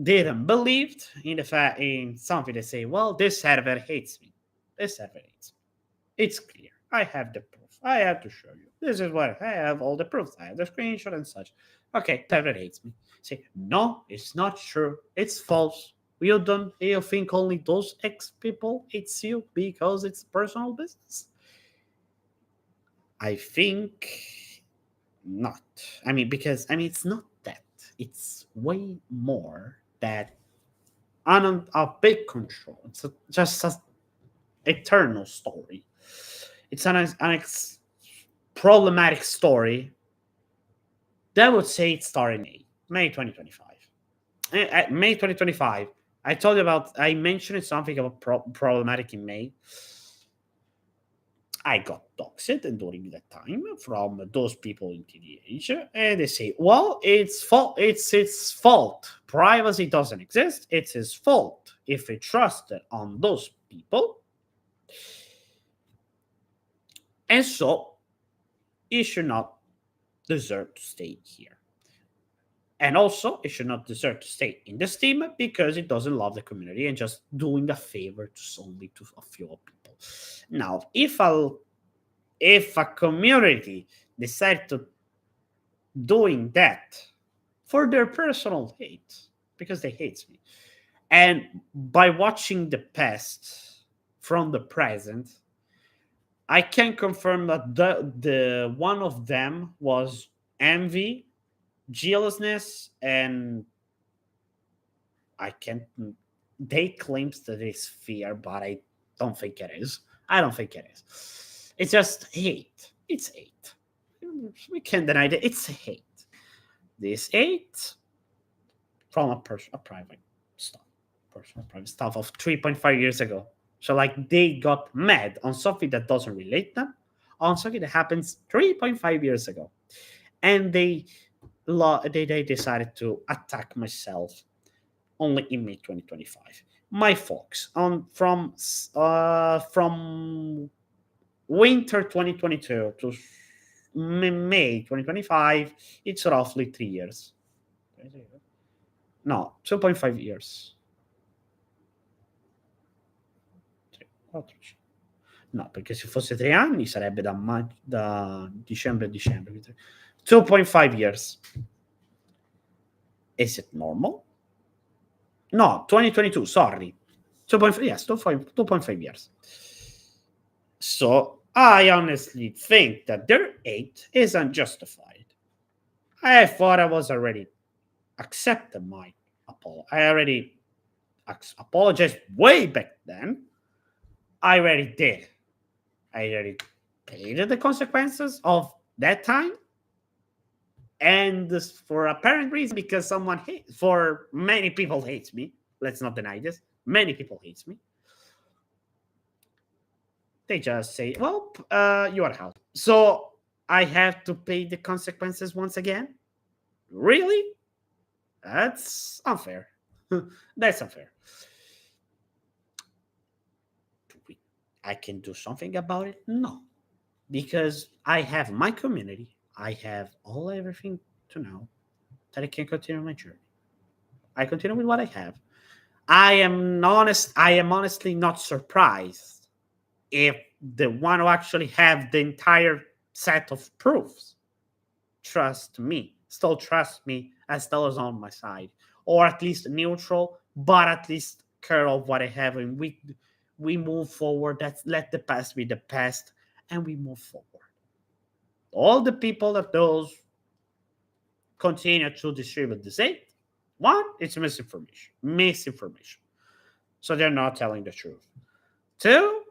didn't believe in the fact in something. They say, well, this server hates me. This server hates me. It's clear. I have the proof. I have to show you. This is what I have, all the proofs. I have the screenshot and such. Okay, server hates me. Say, no, it's not true. It's false. You think only those X people hates you because it's personal business? I think not. I mean, because it's not that. It's way more that a big control. It's just an eternal story. It's an problematic story. That would say it started in May 2025. May 2025. I told you about. I mentioned something about problematic in May. I got doxed during that time from those people in TDH, and they say, "Well, it's fault. It's his fault. Privacy doesn't exist. It's his fault. If he trusted on those people, and so he should not deserve to stay here. And also, it should not deserve to stay in this team because it doesn't love the community and just doing a favor to only to a few people. Now, if a community decide to doing that for their personal hate, because they hate me, and by watching the past from the present, I can confirm that the one of them was envy, jealousness, and I can't. They claims that it's fear, but I don't think it is. I don't think it is. It's just hate. It's hate. We can't deny that it's hate. This hate from a private stuff, personal private stuff of 3.5 years ago. So like they got mad on something that doesn't relate them, on something that happens 3.5 years ago, and they decided to attack myself only in May 2025. My folks, from winter 2022 to May 2025, it's roughly 3 years. No, 2.5 years. No, perché se fosse 3 anni sarebbe da dicembre a dicembre. 2.5 years. Is it normal? No, 2022, sorry. 2.5 years. So I honestly think that their hate is unjustified. I thought I was already accepted my apology. I already apologized way back then. I already did. I already paid the consequences of that time. And this, for apparent reason, because for many people hates me. Let's not deny this. Many people hates me. They just say, "Well, you are out." So I have to pay the consequences once again. Really? That's unfair. That's unfair. I can do something about it? No, because I have my community. I have everything to know that I can continue my journey. I continue with what I have. I am honest. I am honestly not surprised if the one who actually have the entire set of proofs trust me, still trust me, as still is on my side, or at least neutral, but at least care of what I have, and we move forward. That's let the past be the past, and we move forward. All the people that those continue to distribute this hate, one, it's misinformation. So they're not telling the truth. Two,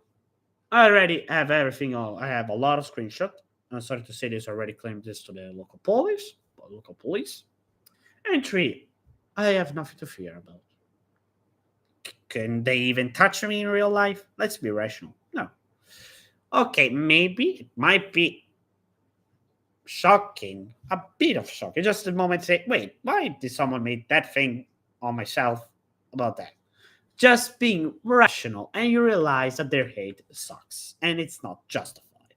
I already have everything. I have a lot of screenshots. I'm sorry to say this. Already claimed this to the local police. Local police. And three, I have nothing to fear about. Can they even touch me in real life? Let's be rational. No. Okay, maybe it might be shocking, a bit of shocking. Just a moment, say, wait, why did someone make that thing on myself about that? Just being rational, and you realize that their hate sucks and it's not justified.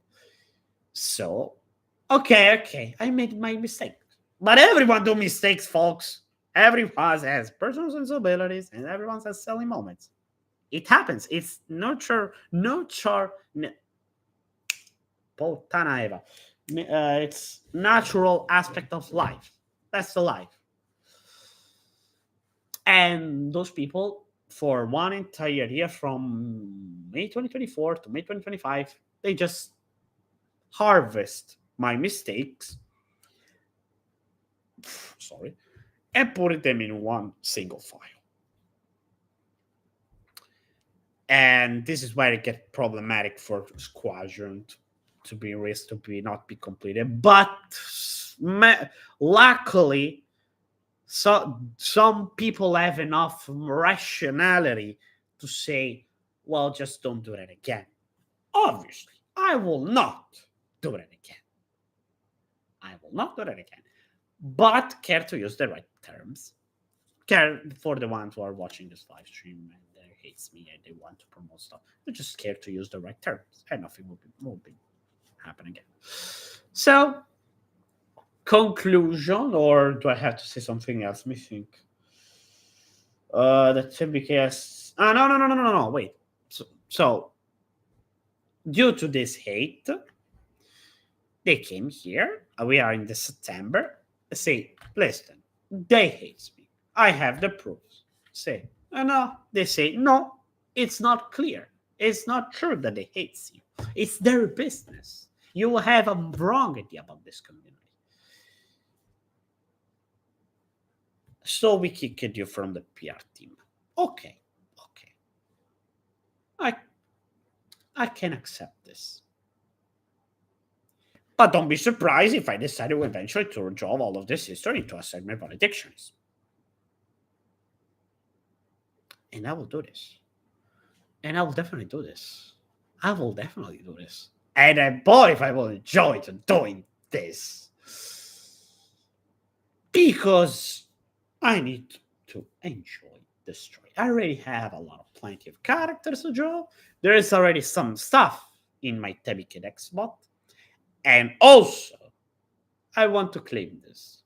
So, okay, I made my mistake. But everyone do mistakes, folks. Everyone has personal sensibilities and everyone has silly moments. It happens. It's it's natural aspect of life. That's the life. And those people, for one entire year from May 2024 to May 2025, they just harvest my mistakes, sorry, and put them in one single file. And this is where it gets problematic for Squadron to be risked to be not be completed. But luckily, some people have enough rationality to say, well, just don't do it again. Obviously, I will not do it again. I will not do it again. But care to use the right terms. Care for the ones who are watching this live stream and they hates me and they want to promote stuff. They just care to use the right terms, and nothing will be happen again. So, conclusion, or do I have to say something else? Let me think. The TBKS. No. Wait. So, due to this hate, they came here. We are in the September. Say, listen, they hate me. I have the proofs. Say, no. They say, no, it's not clear. It's not true that they hate you. It's their business. You will have a wrong idea about this community. So we kicked you from the PR team. Okay. I can accept this. But don't be surprised if I decide eventually to resolve all of this history into a segment of dictionaries. And I will do this. And I will definitely do this. I will definitely do this. And boy, if I will enjoy doing this. Because I need to enjoy the story. I already have plenty of characters to draw. There is already some stuff in my TBKS bot. And also, I want to claim this.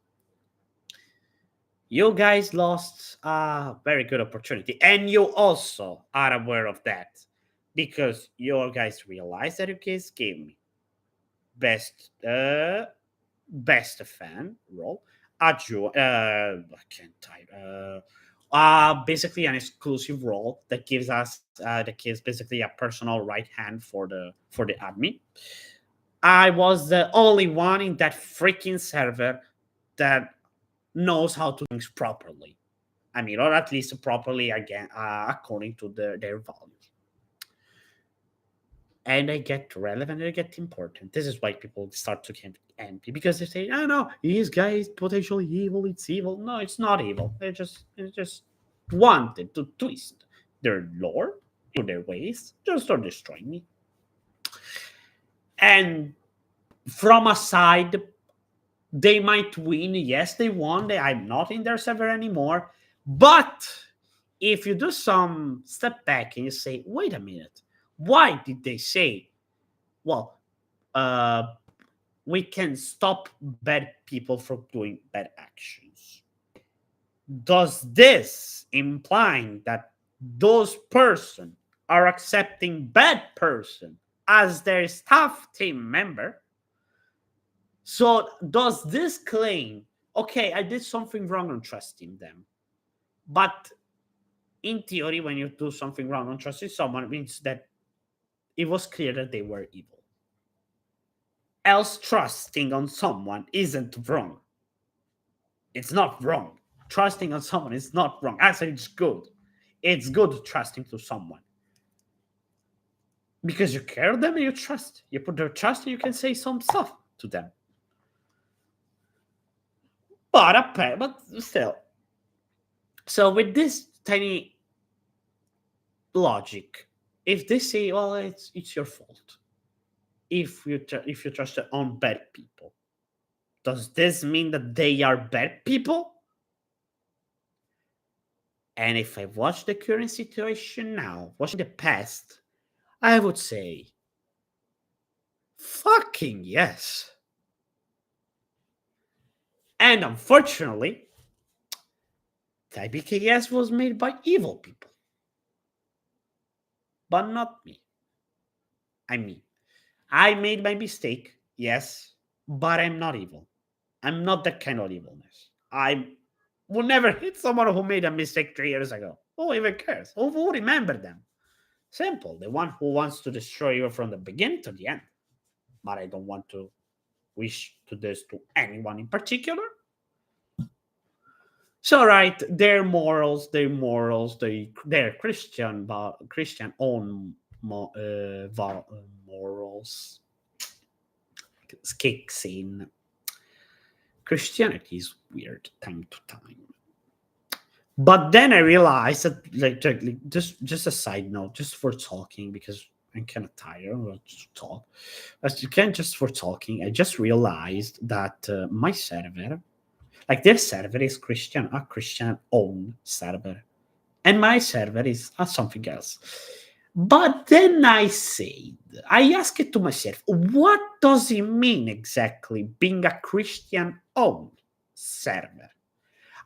You guys lost a very good opportunity. And you also are aware of that. Because you guys realized that you guys gave me best fan role. I can't type. basically an exclusive role that gives basically a personal right hand for the admin. I was the only one in that freaking server that knows how to do things properly. I mean, or at least properly again, according to their values. And I get relevant and I get important. This is why people start to get envy because they say, "Oh no, this guy is potentially evil. It's evil." No, it's not evil. They just wanted to twist their lore to their ways just to destroy me. And from a side, they might win. Yes, they won. I'm not in their server anymore. But if you do some step back and you say, "Wait a minute, why did they say, well, uh, we can stop bad people from doing bad actions"? Does this imply that those person are accepting bad person as their staff team member? So does this claim, okay, I did something wrong on trusting them, but in theory, when you do something wrong on trusting someone, it means that it was clear that they were evil. Else trusting on someone isn't wrong. It's not wrong. Trusting on someone is not wrong. Actually, it's good. It's good trusting to someone. Because you care them and you trust. You put their trust and you can say some stuff to them. But still. So with this tiny logic, if they say, well, it's your fault if you trust on bad people, does this mean that they are bad people? And if I watch the current situation now, watching the past, I would say, fucking yes. And unfortunately, TBKS was made by evil people, but not me. I mean, I made my mistake, yes, but I'm not evil. I'm not that kind of evilness. I will never hit someone who made a mistake 3 years ago. Who even cares? Who will remember them? Simple. The one who wants to destroy you from the beginning to the end. But I don't want to wish to this to anyone in particular. So, right, their morals, their Christian own morals kicks in. Christianity is weird time to time. But then I realized that, like just a side note, just for talking, because I'm kind of tired of talk. As you can just for talking, I just realized that my server, like their server is a Christian owned server, and my server is something else. But then I asked it to myself, what does it mean exactly being a Christian owned server?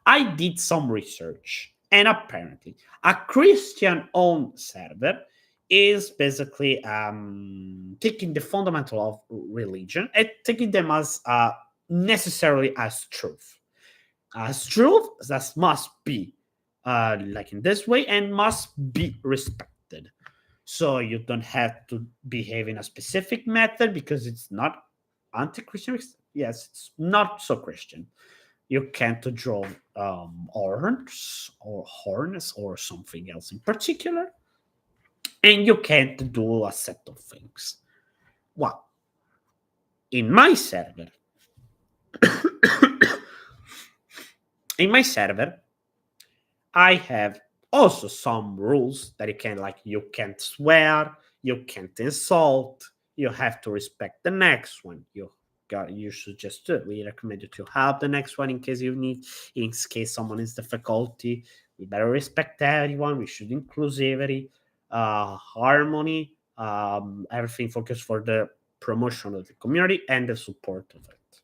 I did some research, and apparently, a Christian owned server is basically taking the fundamental of religion and taking them as necessarily as truth. As truth, that must be like in this way and must be respected. So you don't have to behave in a specific method because it's not anti-Christian. Yes, it's not so Christian. You can't draw horns or something else in particular, and you can't do a set of things. Well, in my server, in my server, I have also some rules that you can't swear, you can't insult, you have to respect the next one. You should just do it. We recommend you to help the next one in case you need, in case someone is difficulty. We better respect everyone. We should inclusivity, harmony, everything focused for the promotion of the community and the support of it.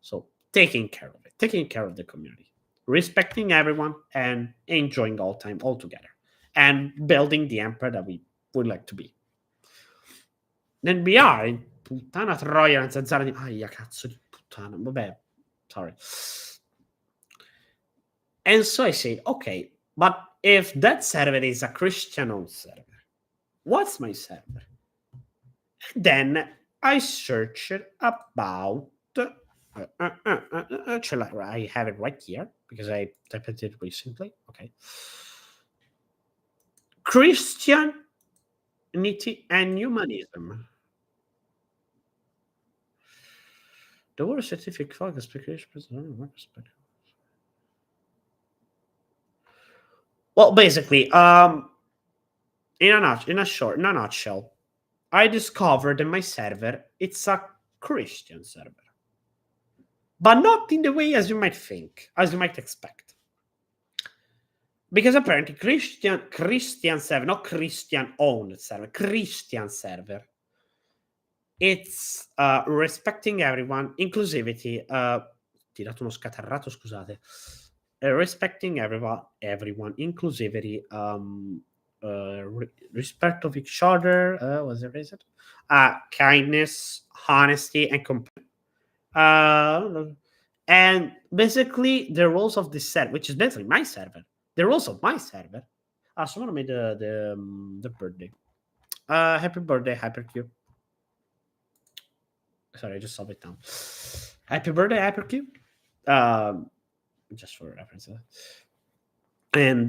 So taking care of it, taking care of the community, respecting everyone, and enjoying all time all together, and building the empire that we would like to be. Then we are in puttana troia, una zanzara di... Aia, cazzo di puttana. Vabbè, sorry. And so I said, okay, But if that server is a Christian-owned server, what's my server? Then I searched about. I have it right here because I typed it recently. Okay. Christianity and humanism. The word scientific focus speculation. Well, basically, in a nutshell, I discovered in my server it's a Christian server, but not in the way as you might think, as you might expect. Because apparently Christian server, not Christian owned server, Christian server. It's respecting everyone, inclusivity. Ti dato uno scatarrato, scusate. Respecting everyone, inclusivity, respect of each other. What's the reason? Kindness, honesty, and compassion. And basically the rules of this set, which is basically my server, the rules of my server. Someone made the birthday. Happy birthday, Hypercube. Sorry, I just saw it down. Happy birthday, Hypercube. Just for reference. And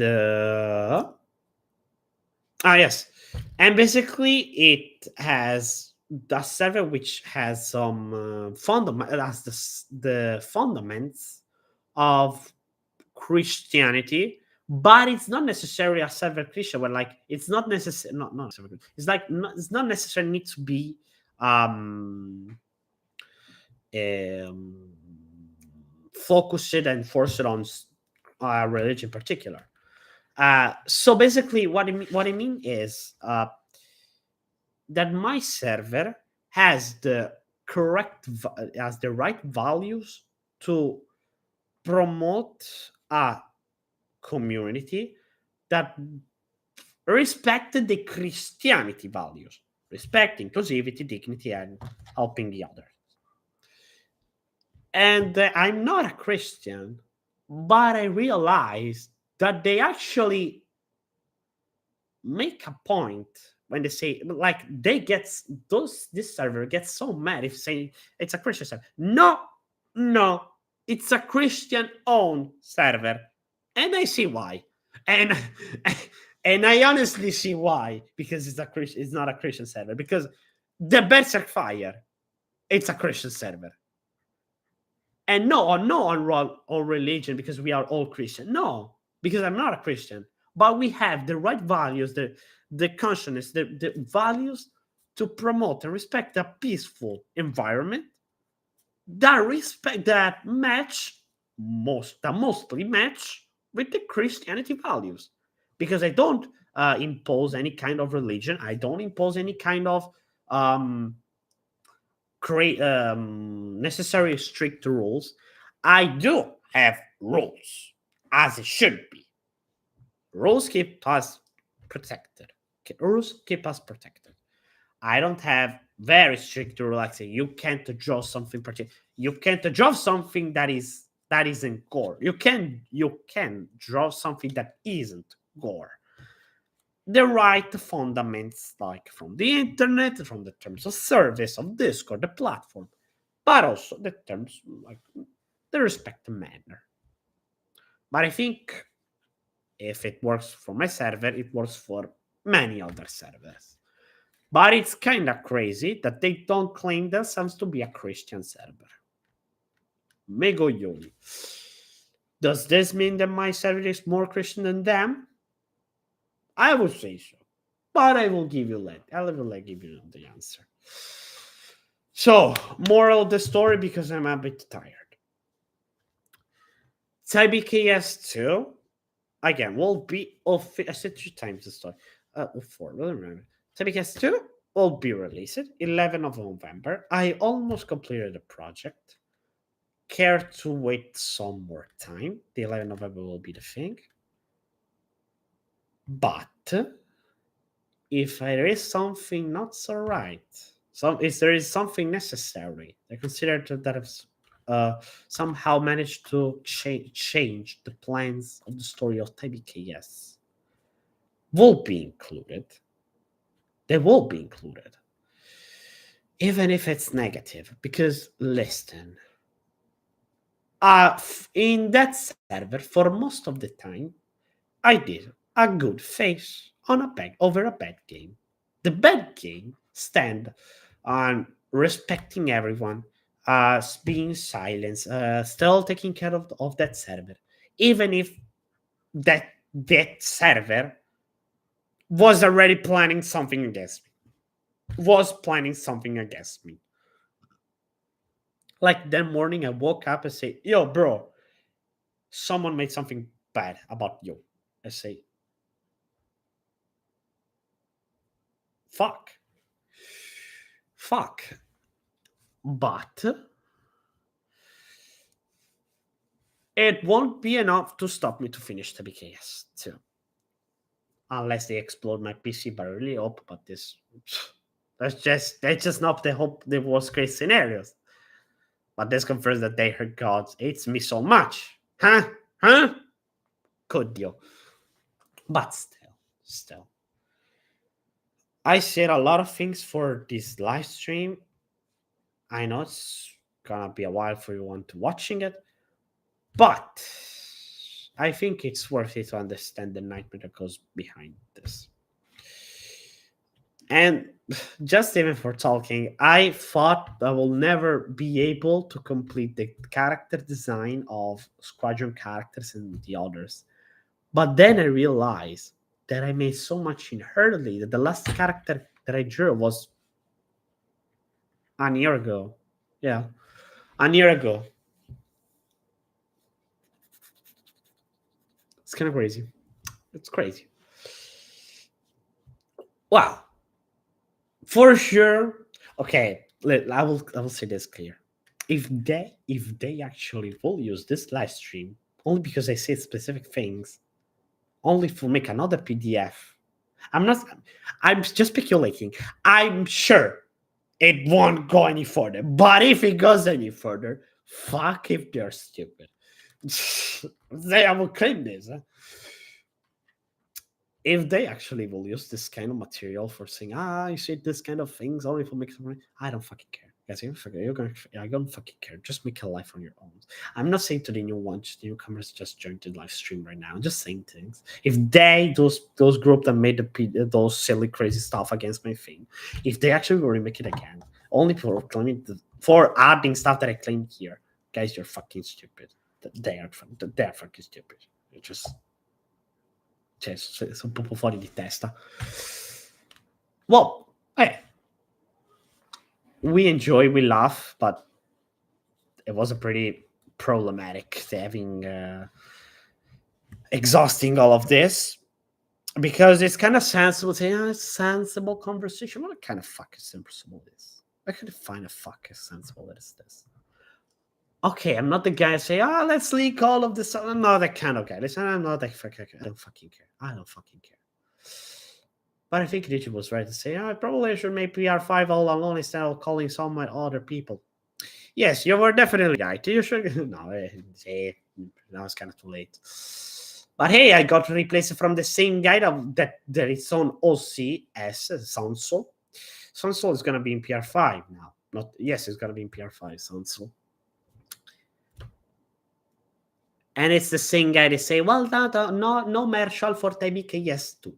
yes, and basically it has the server which has some has the fundaments of Christianity, but it's not necessarily a server Christian. Where like it's not necessary, not server. It's like it's not necessarily need to be focused and forced on religion in particular. So basically, what I mean is that my server has the right values to promote a community that respected the Christianity values, respect, inclusivity, dignity, and helping the others. And I'm not a Christian, but I realized that they actually make a point when they say, like, this server gets so mad if saying it's a Christian server. No, it's a Christian owned server, and I see why. And and I honestly see why, because it's not a Christian server, because the BerserK Fire, it's a Christian server. And no on religion because we are all Christian. No, because I'm not a Christian. But we have the right values, the consciousness, the values to promote and respect a peaceful environment that mostly match with the Christianity values. Because I don't impose any kind of religion. I don't impose any kind of necessary strict rules. I do have rules, as it should be. Rules keep us protected. Rules keep us protected. I don't have very strict rules like say you can't draw something particular. You can't draw something that isn't gore. You can draw something that isn't gore. The right fundamentals, like from the internet, from the terms of service of Discord, the platform, but also the terms like the respect manner. But I think if it works for my server, it works for many other servers. But it's kind of crazy that they don't claim themselves to be a Christian server. Mego Yoli. Does this mean that my server is more Christian than them? I would say so. But I will give you give you the answer. So, moral of the story, because I'm a bit tired. TBKS 2, again, will be I said 2 times the story. 4, I don't remember. TBKS 2 will be released 11th of November. I almost completed the project. Care to wait some more time. The 11th of November will be the thing. But if there is something not so right, if there is something necessary, I consider that somehow managed to change the plans of the story of TBKS will be included. They will be included, even if it's negative. Because listen, in that server for most of the time, I did a good face on a bad over a bad game. The bad game stand on respecting everyone, being silent, still taking care of that server, even if that server was already planning something against me. Was planning something against me. Like that morning, I woke up and say, "Yo, bro, someone made something bad about you." I say, "Fuck, fuck." But it won't be enough to stop me to finish the BKS too. Unless they explode my PC, but I really hope. But this, that's just not the worst case scenarios. But this confirms that they heard gods hates me so much, huh? Huh? Could you? But still, I said a lot of things for this live stream. I know it's gonna be a while for you want to watching it, but I think it's worth it to understand the nightmare that goes behind this. And just even for talking, I thought I will never be able to complete the character design of Squadron characters and the others. But then I realized that I made so much in Hurley that the last character that I drew was a year ago. Yeah, a year ago. It's kind of crazy. It's crazy. Wow. For sure. Okay, I will say this clear. If they actually will use this live stream only because I say specific things, only to make another PDF, I'm not. I'm just speculating. I'm sure it won't go any further. But if it goes any further, fuck if they're stupid. I will claim this. Huh? If they actually will use this kind of material for saying, you see this kind of things only for making money, I don't fucking care. Guys, I don't fucking care. Just make a life on your own. I'm not saying to the newcomers just joined the live stream right now. I'm just saying things. If those group that made those silly crazy stuff against my thing, if they actually will remake it again, only for claiming for adding stuff that I claimed here, guys, you're fucking stupid. They are fucking stupid. You're just cioè, sono un po' fuori di testa. Well, we enjoy, we laugh, but it was a pretty problematic having exhausting all of this because it's kind of sensible. Say, it's sensible conversation. What kind of fuck is sensible is? I could find a fuck as sensible as this. Okay, I'm not the guy say, let's leak all of this. I'm not that kind of guy. Listen, I'm not that fucking. I don't fucking care. I don't fucking care. But I think Richard was right to say, I probably should make PR5 all alone instead of calling some other people. Yes, you were definitely right. You should. No, now it's kind of too late. But hey, I got to replace it from the same guy that there is on OCS, Sanso. Sanso is going to be in PR5 now. Yes, it's going to be in PR5, Sanso. And it's the same guy. They say, well, no Marshall for TBKS too.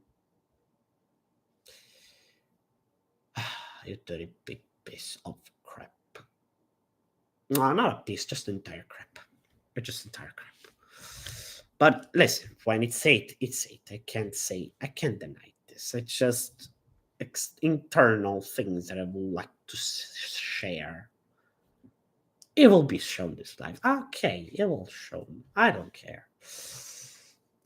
You dirty big piece of crap. No, not a piece, just entire crap. It's just entire crap. But listen, when it's 8, it's 8. I can't deny this. It's just internal things that I would like to share. It will be shown this live. Okay, it will show. I don't care.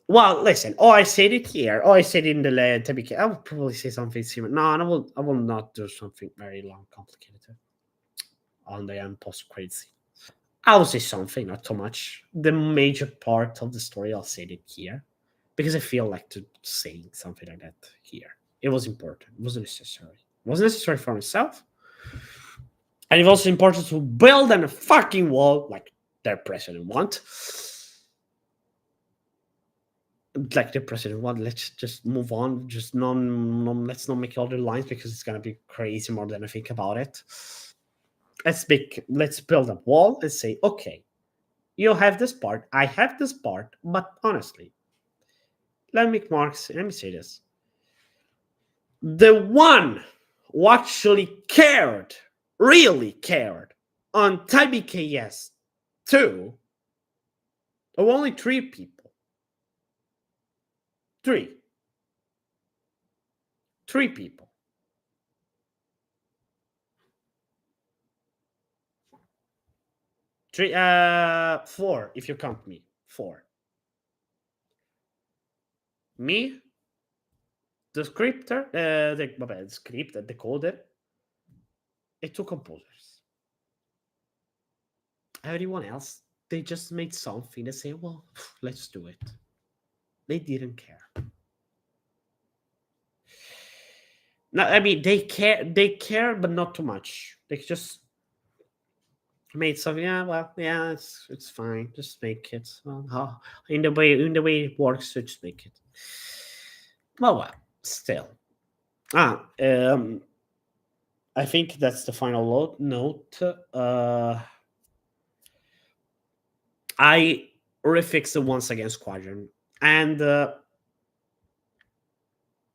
Well, listen. I said it here. I said in the TBK. I will probably say something similar. No, I will not do something very long, complicated. On the end post crazy. I'll say something, not too much. The major part of the story, I'll say it here because I feel like to saying something like that here. It was important. It wasn't necessary. It wasn't necessary for myself. And it's also important to build a fucking wall like their president want. Like the president want. Let's just move on. Just let's not make other lines because it's gonna be crazy more than I think about it. Let's build a wall and say, okay, you have this part, I have this part, but honestly, let me say this. The one who actually cared, really cared, on TBKS 2, there were only 3 people. Three. 3 people. Three, 4, if you count me. 4. Me, the scripter, the script, the decoder, and 2 composers. Everyone else, they just made something. They say, well, let's do it. They didn't care. No, I mean they care, but not too much. They just made something. Yeah, well, yeah, it's fine. Just make it. Well, in the way it works, so just make it. Well, still. I think that's the final note. I refixed the Once Again Squadron, and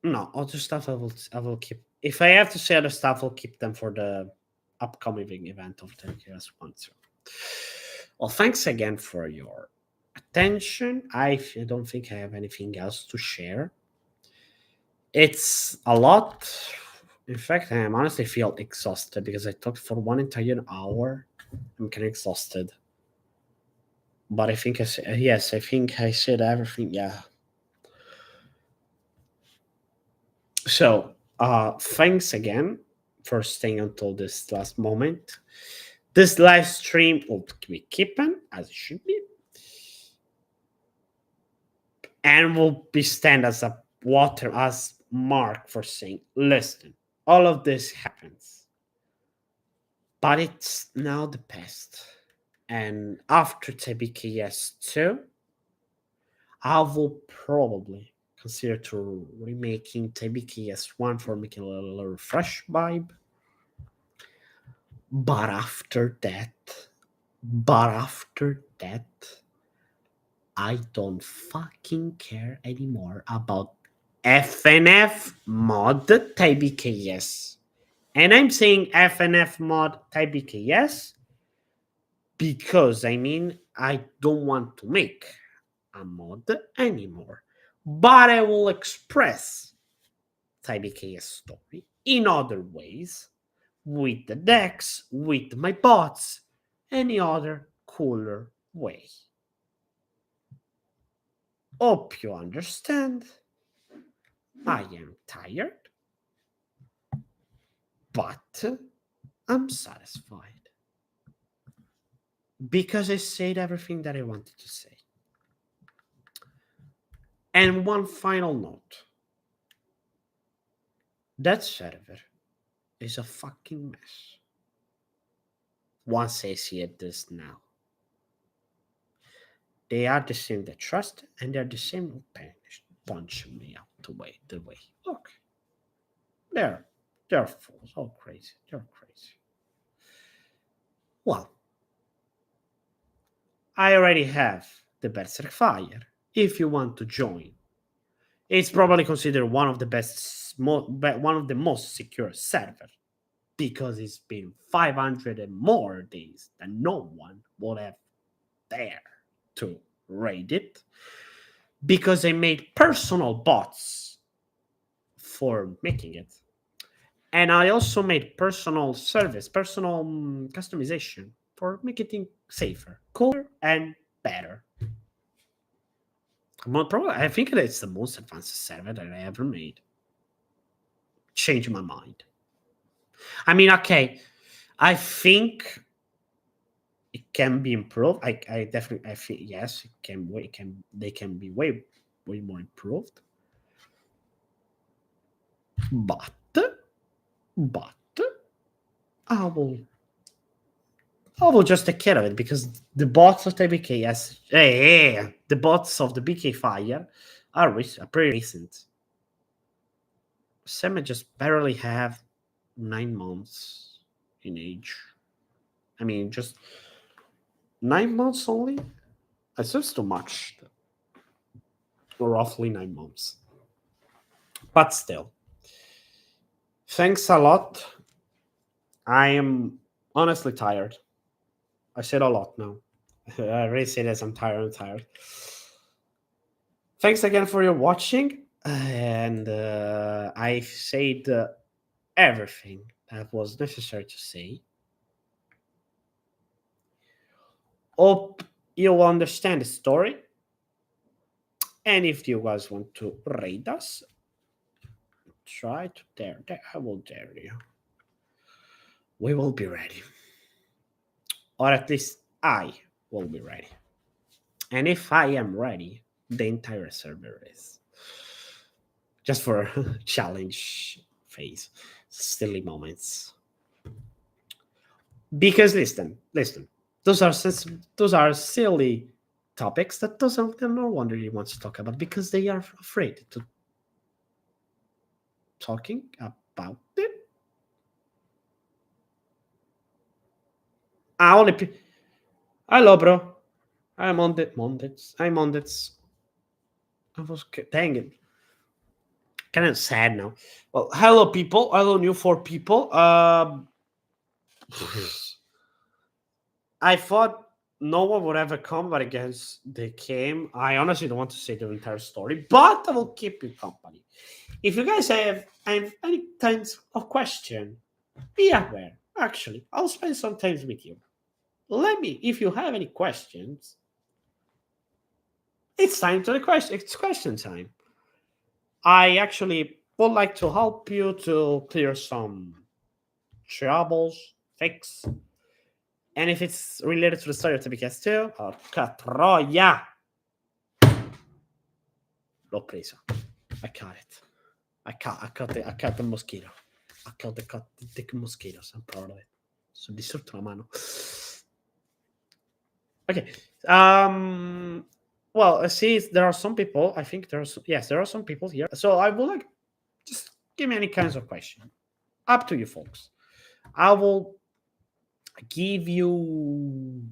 no, other stuff I will keep. If I have to say other stuff, I'll keep them for the upcoming event of the KS1. So. Well, thanks again for your attention. I don't think I have anything else to share. It's a lot. In fact, I honestly feel exhausted because I talked for 1 entire hour. I'm kind of exhausted. But I think I said, yes, I think I said everything. Yeah. So, thanks again for staying until this last moment. This live stream will be keeping as it should be, and will be stand as a mark for saying, listen, all of this happens, but it's now the past. And after TBKS 2, I will probably consider to remaking TBKS 1 for making a little fresh vibe. But after that, I don't fucking care anymore about FNF mod TBKS. And I'm saying FNF mod TBKS because I don't want to make a mod anymore. But I will express TBKS story in other ways with the decks, with my bots, any other cooler way. Hope you understand. I am tired, but I'm satisfied because I said everything that I wanted to say. And one final note. That server is a fucking mess. Once I see it this now. They are the same that trust, and they're the same who punch me out the way. Okay. They're fools. All crazy. They're crazy. Well, I already have the BerserK Fire. If you want to join, it's probably considered one of the one of the most secure servers because it's been 500 and more days that no one would have dared to raid it because I made personal bots for making it. And I also made personal customization for making it safer, cooler, and better. Probably, I think it's the most advanced server that I ever made. Changed my mind. Okay, I think it can be improved. I definitely feel yes, they can be way more improved. But I will I will just take care of it because the bots of the BKS, the bots of the BK Fire are pretty recent. Some just barely have 9 months in age. I mean, just 9 months only? That seems too much. Roughly 9 months. But still. Thanks a lot. I am honestly tired. I said a lot now. I really say this. I'm tired. Thanks again for your watching. And I've said everything that was necessary to say. Hope you understand the story. And if you guys want to raid us, try to dare. I will dare you. We will be ready. Or at least I will be ready. And if I am ready, the entire server is. Just for challenge phase. Silly moments. Because listen. Those are silly topics that no one really wants to talk about because they are afraid to talking about it. Hello, bro. I'm on it. I was dang it. Kind of sad now. Well, hello, people. Hello, new 4 people. I thought no one would ever come, but I guess they came. I honestly don't want to say the entire story, but I will keep you company. If you guys have any kinds of question, be aware. Actually, I'll spend some time with you. Let me, if you have any questions, it's time to the question. It's question time. I actually would like to help you to clear some troubles, fix. And if it's related to the story of TBKS 2, porca troia! L'ho preso. I caught it. I caught the mosquito. I caught the mosquitoes. I'm proud of it. Sono distrutto la mano. Okay. Well, see, there are some people. I think there are some people here. So I would like just give me any kinds of question. Up to you, folks. I will give you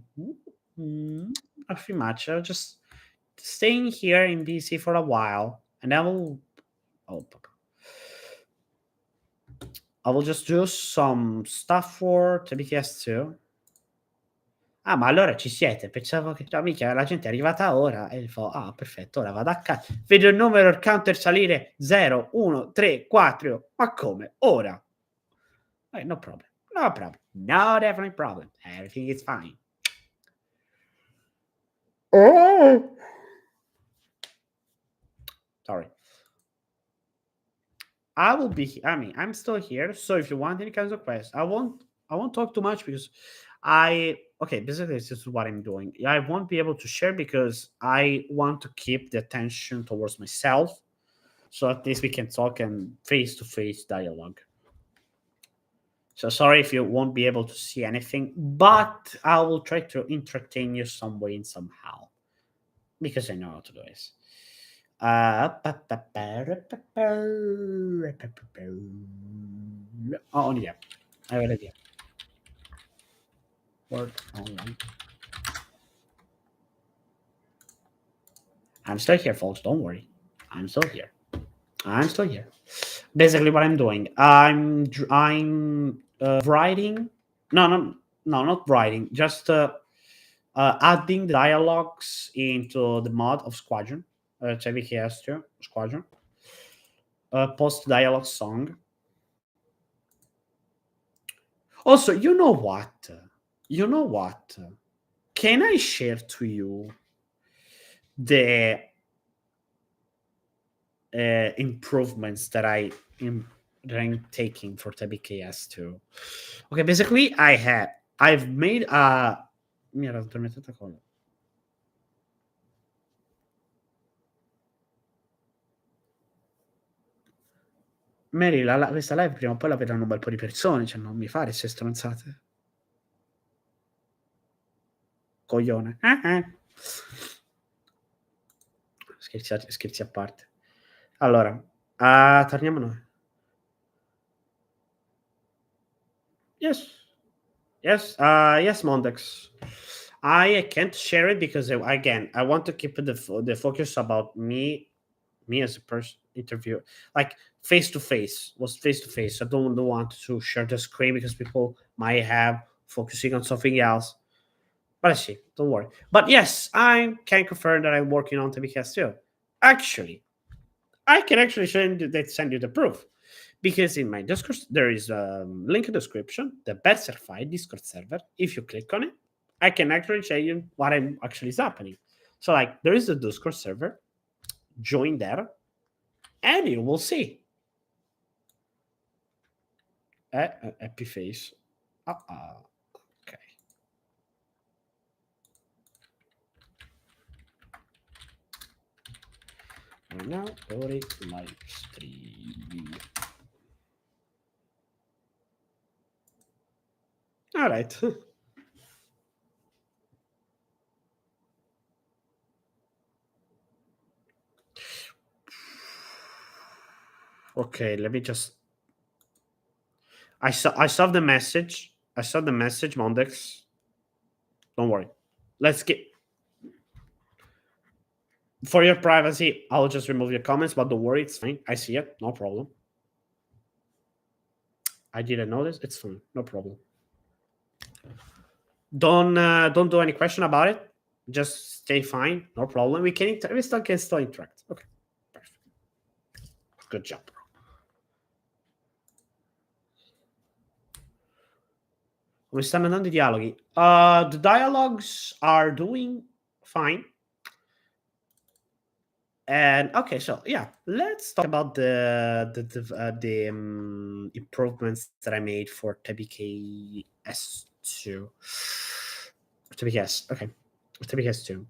a free match. I'll just staying here in BC for a while, and I will. I will just do some stuff for TBKS 2. Ah, ma allora ci siete? Pensavo che mica la gente è arrivata ora e fa, perfetto, ora vado a casa. Vedo il numero, il counter salire 0, 1, 3, 4. Ma come? Ora? No problem. No definitely problem. Everything is fine. Oh! Sorry. I will be. I'm still here. So if you want any kinds of questions, I won't talk too much because basically this is what I'm doing. I won't be able to share because I want to keep the attention towards myself. So at least we can talk and face-to-face dialogue. So sorry if you won't be able to see anything, but I will try to entertain you some way and somehow because I know how to do this. Oh yeah, I have an idea. Word online. I'm still here, folks. Don't worry. I'm still here. Basically, what I'm doing, I'm writing. No, not writing. Just adding the dialogues into the mod of Squadron. TBKS 2 Squadron. Post dialogue song. Also, you know what? Can I share to you the improvements that I'm taking for TBKS 2? Okay, basically, I've made a. Mi ero addormentata con. Mary, questa live prima o poi la vedranno un bel po' di persone, cioè non mi fare queste stronzate. coglione. Scherzi a parte. Allora, torniamo noi. Yes. Yes, yes, Mondex. I can't share it because again, I want to keep the focus about me as a person interviewer, like face to face. Was face to face. I don't want to share the screen because people might have focusing on something else. But I see. Don't worry. But yes, I can confirm that I'm working on TBKS too. Actually, I can actually send you the proof because in my Discord there is a link in the description, the BerserK Discord server. If you click on it, I can actually show you what actually is happening. So like there is a Discord server, join there, and you will see. Happy face. Okay. Right now, already live stream. All right. Okay, let me just. I saw the message. I saw the message, Mondex. Don't worry. Let's get. For your privacy, I'll just remove your comments, but don't worry, it's fine. I see it, no problem. I didn't notice. It's fine, no problem. Don't do any question about it. Just stay fine, no problem. We still can interact. Okay, perfect. Good job, bro. Come stanno andando i dialoghi? The dialogues are doing fine. And okay, so yeah, let's talk about the improvements that I made for TBKS 2. TBKS, okay, TBKS 2.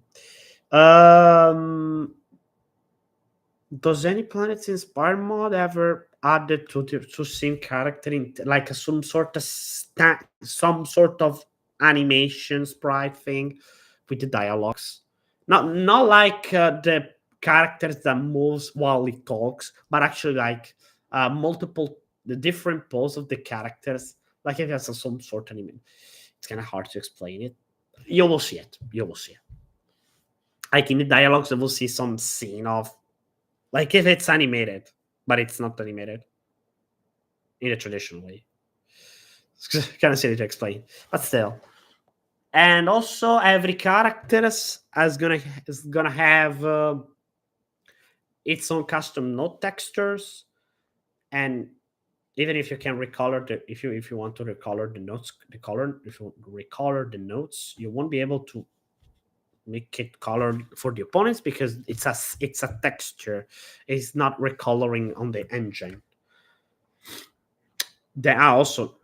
Does any Planets Inspire mod ever added to scene character in like some sort of animation sprite thing with the dialogues? Not like the characters that moves while he talks, but actually like multiple the different pose of the characters. Like if it has some sort of anime. It's kind of hard to explain it. You will see it. You will see it. Like in the dialogues, you will see some scene of like if it's animated, but it's not animated in a traditional way. It's kind of silly to explain, but still. And also, every character is gonna have its own custom note textures, and even if you can recolor if you want to recolor the notes, if you recolor the notes, you won't be able to make it colored for the opponents because it's a texture. It's not recoloring on the engine. There are also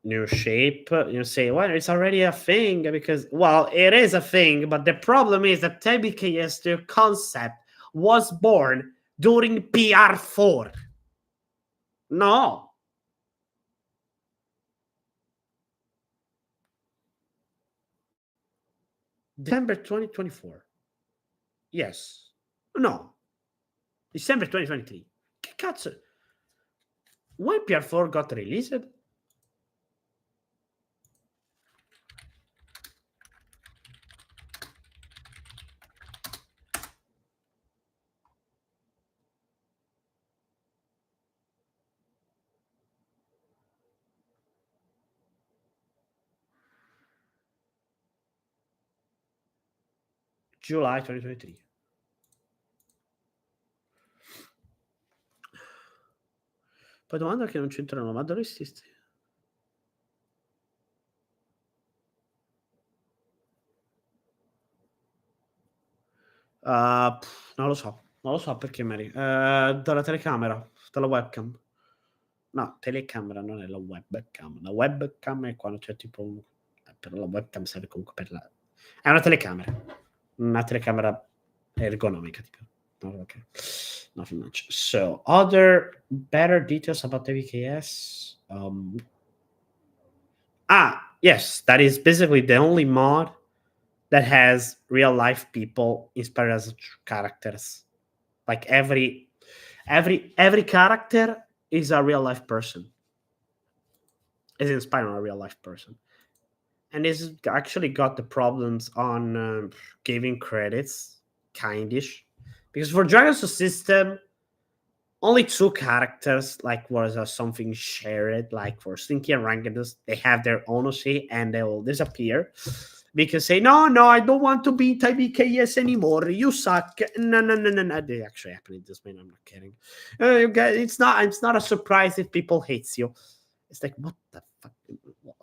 new shape. You say, well, it's already a thing because, well, it is a thing, but the problem is that TBKS concept was born during PR4. No. December 2024. Yes. No. December 2023. Che cazzo? When PR4 got released? July 2023. Poi domanda che non c'entrano, ma dovresti. Non lo so perché Mary. Dalla telecamera, dalla webcam. No, telecamera non è la webcam. La webcam è quando c'è tipo però la webcam serve comunque per la è una telecamera ergonomica tipo. Oh, okay. Nothing much. So, other better details about the VKS. Yes, that is basically the only mod that has real life people inspired as characters. Like every character is a real life person, is inspired on a real life person. And this actually got the problems on giving credits, kindish, because for Dragon's system, only two characters like was something shared. Like for Slinky and Rangadus, they have their own OC and they will disappear because say no, I don't want to be TBKS anymore. You suck. No. They actually happen in this man. I'm not kidding. You guys, it's not a surprise if people hates you. It's like what the fuck.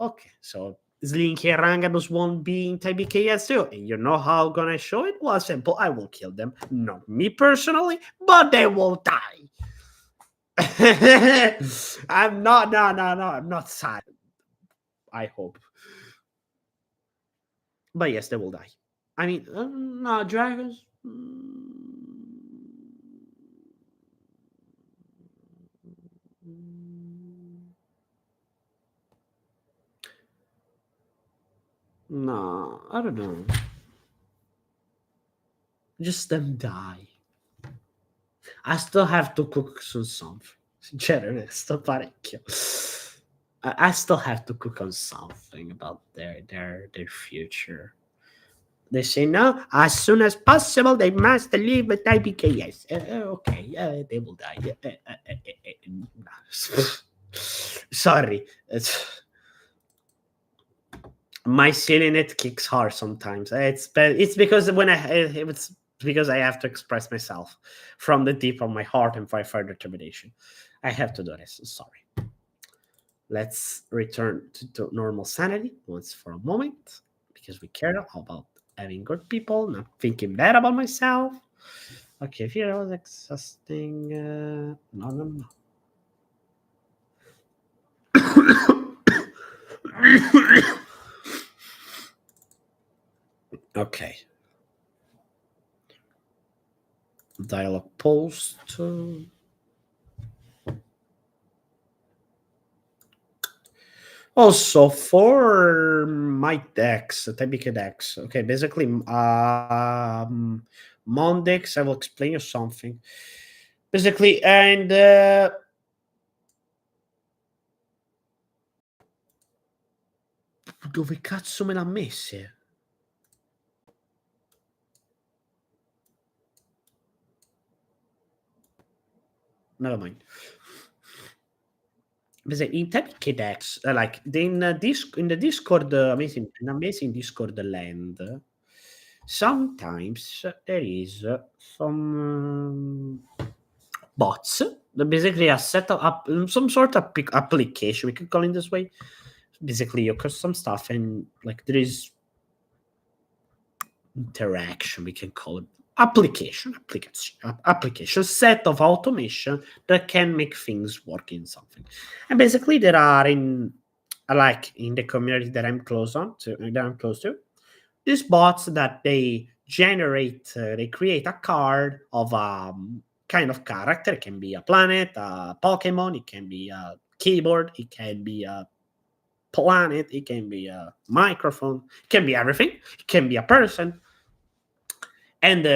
Okay, so Slinky and Rangadus won't be in TBKS too, and you know how gonna show it? Well, simple. I will kill them. Not me personally, but they will die. I'm not. No. I'm not sad. I hope, but yes, they will die. I mean, no dragons. No, I don't know. Just them die. I still have to cook on something. Sinceramente, sto parecchio. I still have to cook on something about their future. They say no, as soon as possible they must leave with IBKS. Okay, they will die. Sorry, my silliness kicks hard sometimes. It's because it's because I have to express myself from the deep of my heart and fight for determination. I have to do this. Sorry. Let's return to normal sanity once for a moment because we care about having good people, not thinking bad about myself. Okay, if you was exhausting, no. Okay. Dialog post. Also for my decks, typical decks. Okay, basically, Mondex. I will explain you something. Basically, and dove cazzo me l'ha messe? Never mind. Basically, in typical decks, like in the Discord, amazing Discord land. Sometimes there is some bots that basically are set up some sort of application, we could call it this way. Basically you custom stuff and like there is interaction, we can call it application set of automation that can make things work in something. And basically there are in like in the community that I'm close to these bots that they generate, they create a card of a kind of character. It can be a planet, a Pokemon, it can be a keyboard, it can be a planet, it can be a microphone, it can be everything, it can be a person. And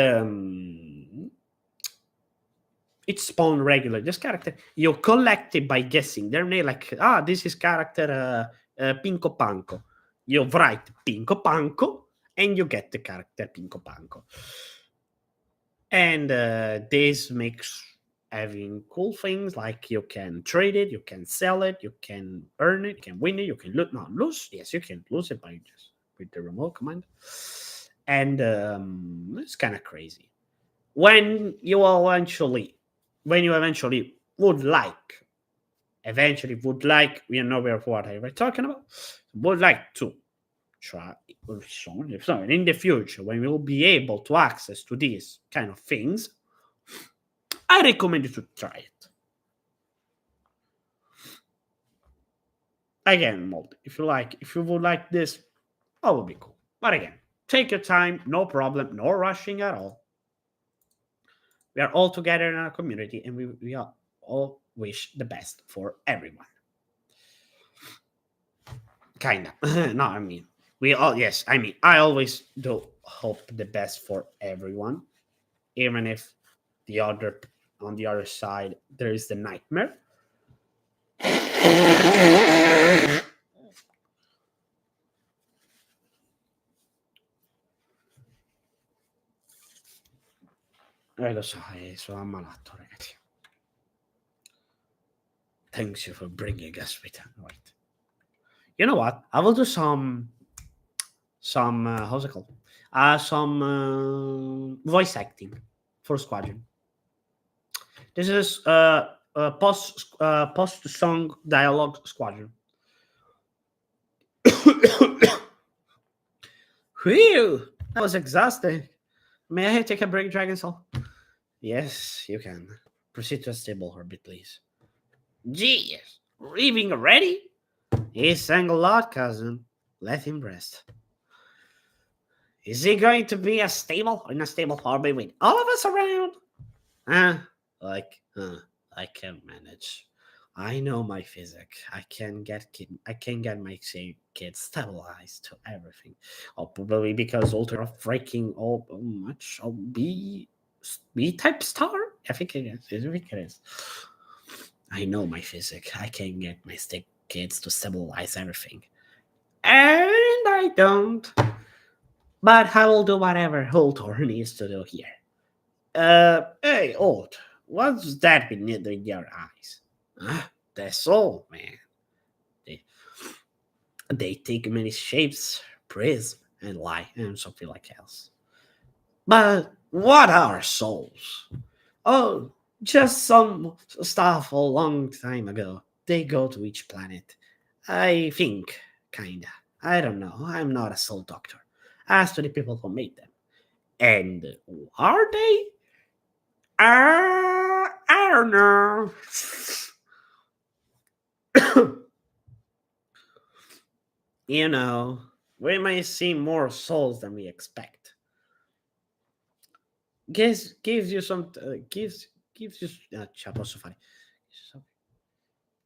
it's spawned regularly. This character, you collect it by guessing their name, like, this is character Pinko Panko. You write Pinko Panko, and you get the character Pinko Panko. And this makes having cool things like you can trade it, you can sell it, you can earn it, you can win it, you can lose. Yes, you can lose it by just with the remote command. And it's kind of crazy. When you eventually would like, you know what I was talking about, would like to try in the future when we'll be able to access to these kind of things, I recommend you to try it. Again, Mold, if you would like this, that would be cool. But again, take your time, no problem, no rushing at all. We are all together in our community and we all wish the best for everyone. Kinda. No, I mean, We all, yes. I mean, I always do hope the best for everyone, even if the other on the other side there is the nightmare. Lo so, sono ammalato, ragazzi. Thanks you for bringing us return. Right. You know what? I will do some how's it called? Some voice acting for Squadron. This is post song dialogue Squadron. Whew, that was exhausting. May I take a break, Dragon Soul? Yes, you can. Proceed to a stable orbit, please. Jeez, leaving already? He sang a lot, cousin. Let him rest. Is he going to be in a stable orbit with all of us around? I can manage. I know my physics. I can get my kids stabilized to everything. Oh, probably because ultra freaking much. Oh, B type star. I think it is. I think it is. I know my physics. I can get my kids to stabilize everything, and I don't. But I will do whatever Holtor needs to do here. Hey, Old, what's that beneath your eyes? That's all, man. They, they take many shapes, prism, and light, and something like else. But what are souls? Oh, just some stuff a long time ago. They go to each planet. I think, kinda. I don't know. I'm not a soul doctor. As to the people who made them. And are they? I don't know. You know, we may see more souls than we expect. Gives you some gives you Chapo so funny.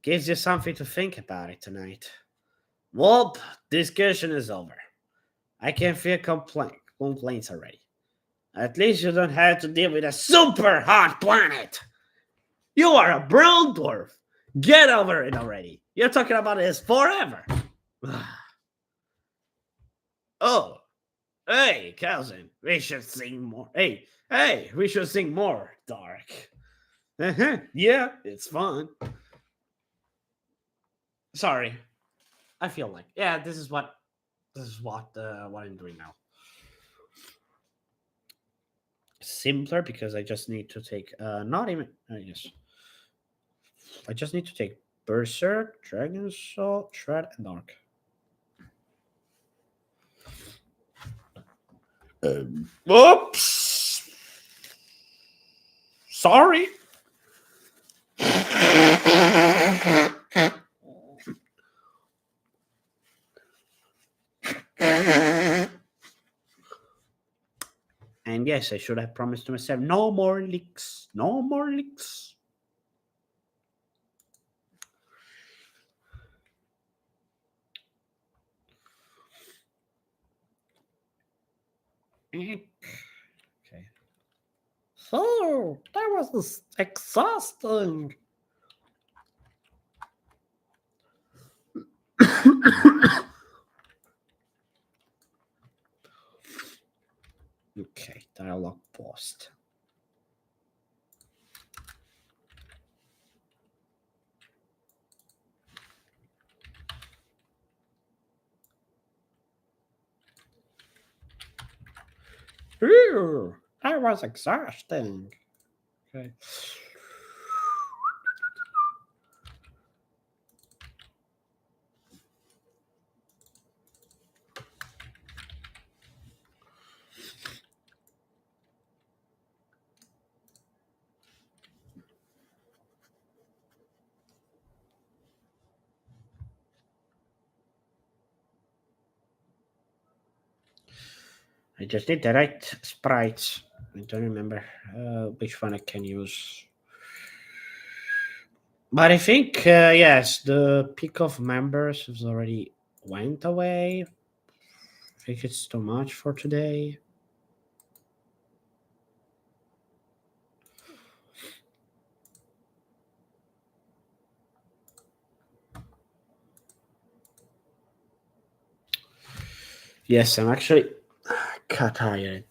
Gives you something to think about it tonight. Well, discussion is over. I can feel complaints already. At least you don't have to deal with a super hot planet. You are a brown dwarf. Get over it already. You're talking about this forever. Oh, hey, cousin, we should sing more. Hey, we should sing more, Dark. Yeah, it's fun. Sorry, I feel like this is what I'm doing now. Simpler because I just need to take not even yes. I just need to take Berserk, Dragon Soul, Shred, and Dark. Oops. Sorry. And yes, I should have promised to myself no more leaks. No more leaks. Okay. So that was exhausting. Okay, dialogue paused. Ew, that was exhausting. Okay. I just did the right sprites. I don't remember which one I can use. But I think, yes, the peak of members has already went away. think it's too much for today. Yes, I'm actually tired.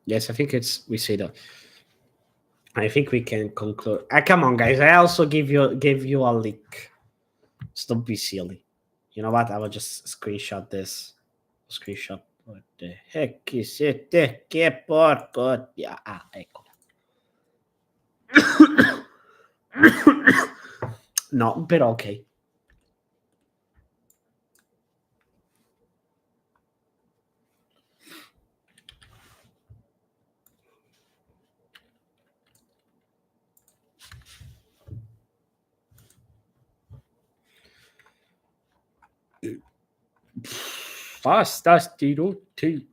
Yes, I think we say that. I think we can conclude. Come on, guys! I also gave you a link. So don't be silly. You know what? I will just screenshot this. Screenshot. What the heck is it? Che porco? Yeah, ecco. No, però ok. Basta sti tutti.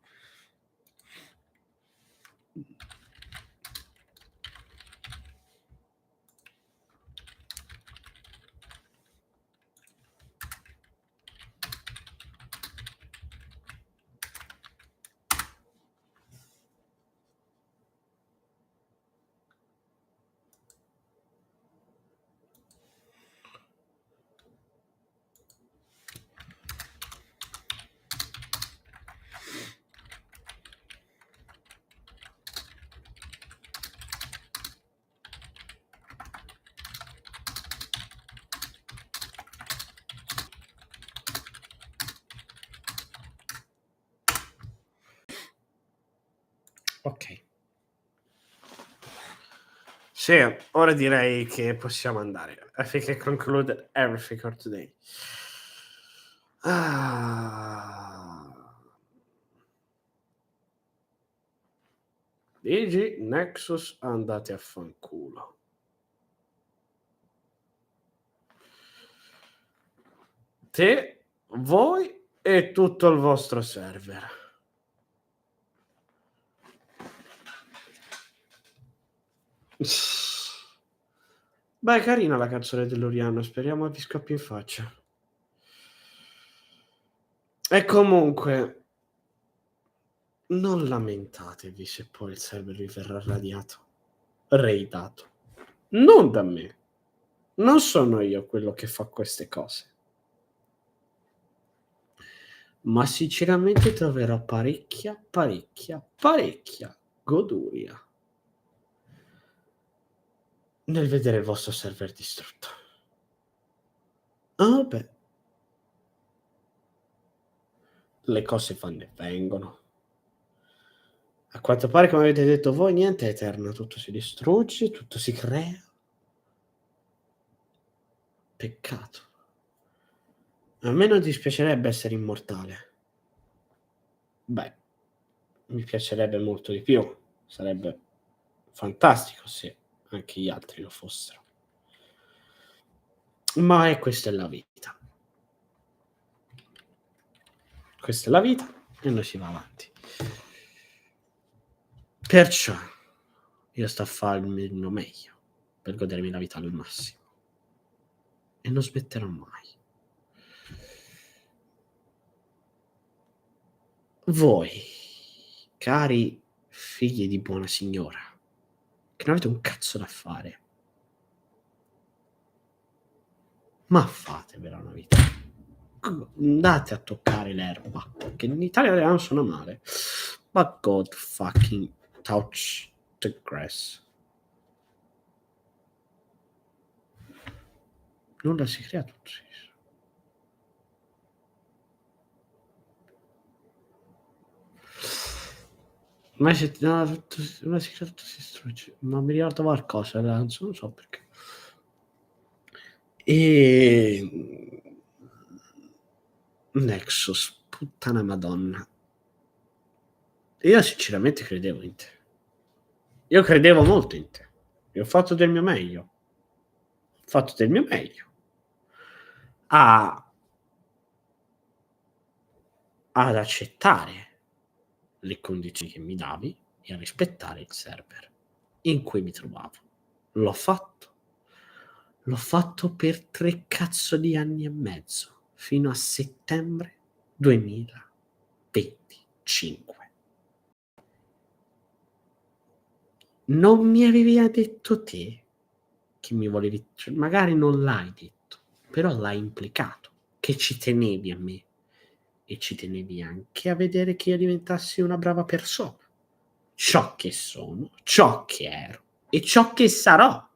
Ok. Sì, ora direi che possiamo andare. I think I concluded everything for today. Digi, Nexus, andate a fanculo. Te, voi e tutto il vostro server. Beh, carina la canzone dell'Oriano, speriamo vi scoppi in faccia. E comunque, non lamentatevi se poi il server vi verrà raidato. Non da me. Non sono io quello che fa queste cose. Ma sinceramente troverò parecchia goduria nel vedere il vostro server distrutto. Ah, beh. Le cose vanno e vengono. A quanto pare, come avete detto voi, niente è eterno, tutto si distrugge, tutto si crea. Peccato. A me non dispiacerebbe essere immortale. Beh, mi piacerebbe molto di più. Sarebbe fantastico se anche gli altri lo fossero. Ma questa è la vita. Questa è la vita e noi si va avanti. Perciò io sto a farmi il mio meglio per godermi la vita al massimo. E non smetterò mai. Voi, cari figli di buona signora, che non avete un cazzo da fare, ma fatevela una vita. Andate a toccare l'erba, che in Italia non suona male. But God fucking touch the grass. Nulla si crea, tutto si distrugge. Ma si crea, tutto si distrugge. Ma mi ricordo qualcosa, non so perché. E Nexus, puttana madonna. Io sinceramente credevo in te. Io credevo molto in te. Io ho fatto del mio meglio. Ho fatto del mio meglio. Ad accettare le condizioni che mi davi e a rispettare il server in cui mi trovavo. L'ho fatto. L'ho fatto per 3 cazzo di anni e mezzo, fino a settembre 2025. Non mi avevi detto te che mi volevi, cioè magari non l'hai detto, però l'hai implicato, che ci tenevi a me e ci tenevi anche a vedere che io diventassi una brava persona. Ciò che sono, ciò che ero e ciò che sarò.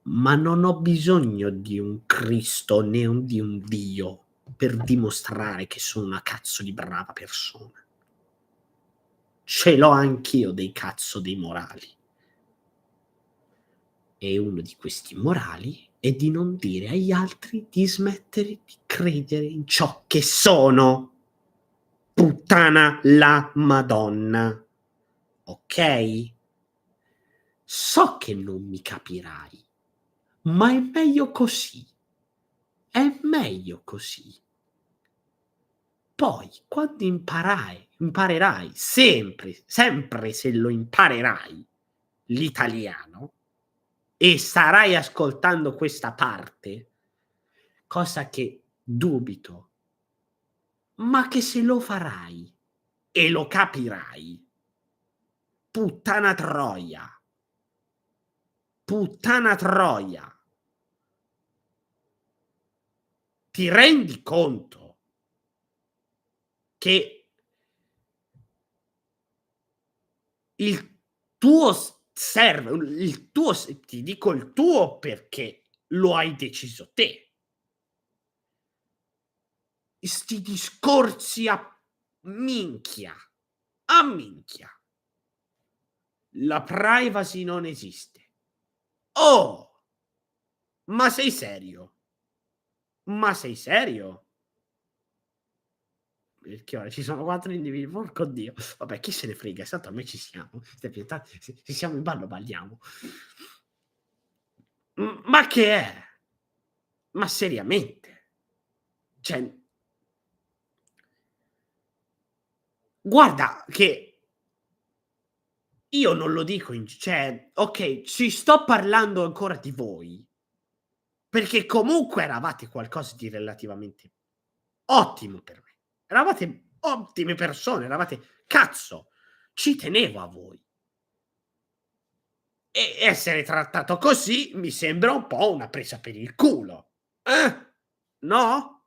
Ma non ho bisogno di un Cristo né di un Dio per dimostrare che sono una cazzo di brava persona. Ce l'ho anch'io dei cazzo dei morali. E uno di questi morali è di non dire agli altri di smettere di credere in ciò che sono. Puttana la Madonna. Ok? So che non mi capirai, ma è meglio così. È meglio così. Poi, quando imparerai sempre se lo imparerai l'italiano e starai ascoltando questa parte, cosa che dubito, ma che se lo farai e lo capirai, puttana troia, puttana troia, ti rendi conto che il tuo il tuo, ti dico il tuo perché lo hai deciso te. Sti discorsi a minchia, a minchia. La privacy non esiste. Oh, ma sei serio? Ma sei serio? Perché ora ci sono 4 individui, porco Dio. Vabbè, chi se ne frega, tanto a me ci siamo. Se siamo in ballo balliamo. Ma che è? Ma seriamente? Cioè, guarda che io non lo dico cioè, okay, ci sto parlando ancora di voi, perché comunque eravate qualcosa di relativamente ottimo per me. Eravate ottime persone, eravate cazzo, ci tenevo a voi. E essere trattato così mi sembra un po' una presa per il culo. No?